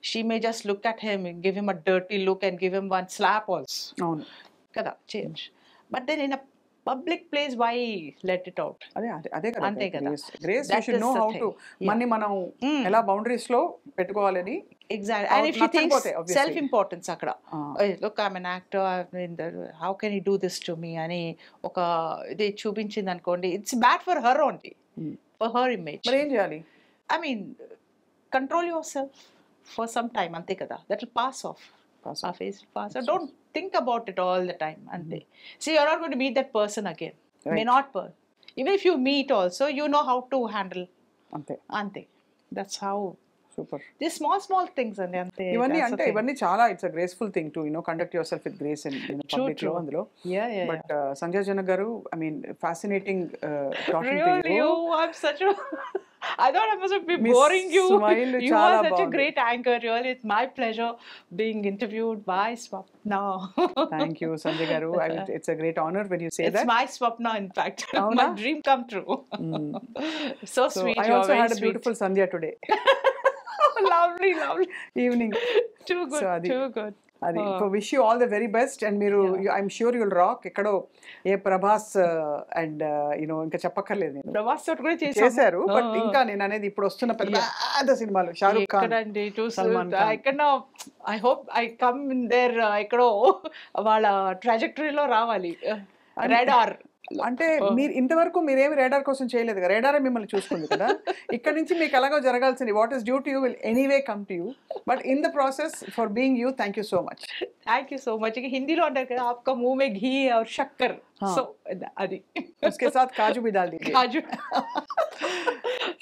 she may just look at him and give him a dirty look and give him one slap also, kada, change. But then in a public place, why let it out? అదే కదా, అంతే కదా. Grace you should know how to మనం ఎలా బౌండరీస్ లో పెట్టుకోవాలని. Exactly. And if she thinks self importance akkada, look, I'm an actor, how can he do this to me ani oka ఇది చూపించింది అనుకోండి, it's bad for her only, for her image. మరి ఏం చేయాలి? I mean, control yourself for some time, ante kada, that will pass off. Our face will pass. So don't think about it all the time, ante. See, you're not going to meet that person again. Right. May not even if you meet also, you know how to handle. Ante. That's how. Super. These small things and ante. ఇవన్నీ చాలా, it's a graceful thing to conduct yourself with grace in public lo అందులో. Yeah. But Sanjay Janak garu, I mean, fascinating talking really, to you. I'm such a I thought I must be me boring you. smile You చాలా are such a బాగుంది. great anchor. Really, it's my pleasure being interviewed by Swapna. Thank you Sanjay garu. It's a great honour when you say It's that. my Swapna, in fact. Avuna? My dream come true. So so sweet. I You are also very had a sweet. Beautiful Sandhya today Lovely, lovely. Evening. Too good. So అది Too good. అది wish you all the very best. And మీరు ఐఎమ్ షూర్ యుల్ రాక్. ఎక్కడో ఏ ప్రభాస్ అండ్ యూనో ఇంకా చెప్పక్కర్లేదు, నేను ప్రభాస్ తోటి కూడా చేశారు. బట్ ఇంకా నేను అనేది ఇప్పుడు వస్తున్న పెద్ద పెద్ద సినిమాలు షారూక్ ఖాన్, ఎక్కడండి సల్మాన్ ఖాన్. ఎక్కడో I hope I come in there ఎక్కడో వాళ్ళ ట్రాజెక్టరీలో రావాలి. రెడార్ అంటే మీరు ఇంతవరకు మీరేమి రేడార్ కోసం చేయలేదు కదా, రేడారే మిమ్మల్ని చూసుకుంది కదా. ఇక్కడ నుంచి మీకు ఎలాగో జరగాల్సింది what is due to you will anyway come to you. But in the process for being you, thank you so much. Thank you so much. హిందీలో అంటారు కదా ఆప్కా ముహ్ మే ఘీ और शक्कर. సో అది उसके साथ काजू भी डाल दीजिए. కాజు.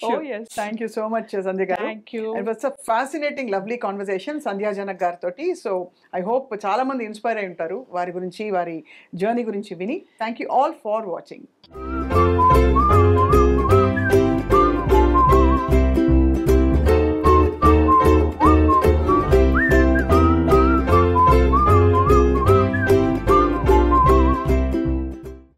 Oh yes. Thank you so much, Sandhya garu. Thank you. It was a fascinating, lovely conversation Sandhya Janak గారితోటి. So I hope చాలా మంది ఇన్స్పైర్ అయి ఉంటారు వారి గురించి, వారి జర్నీ గురించి విని. Thank you all for watching.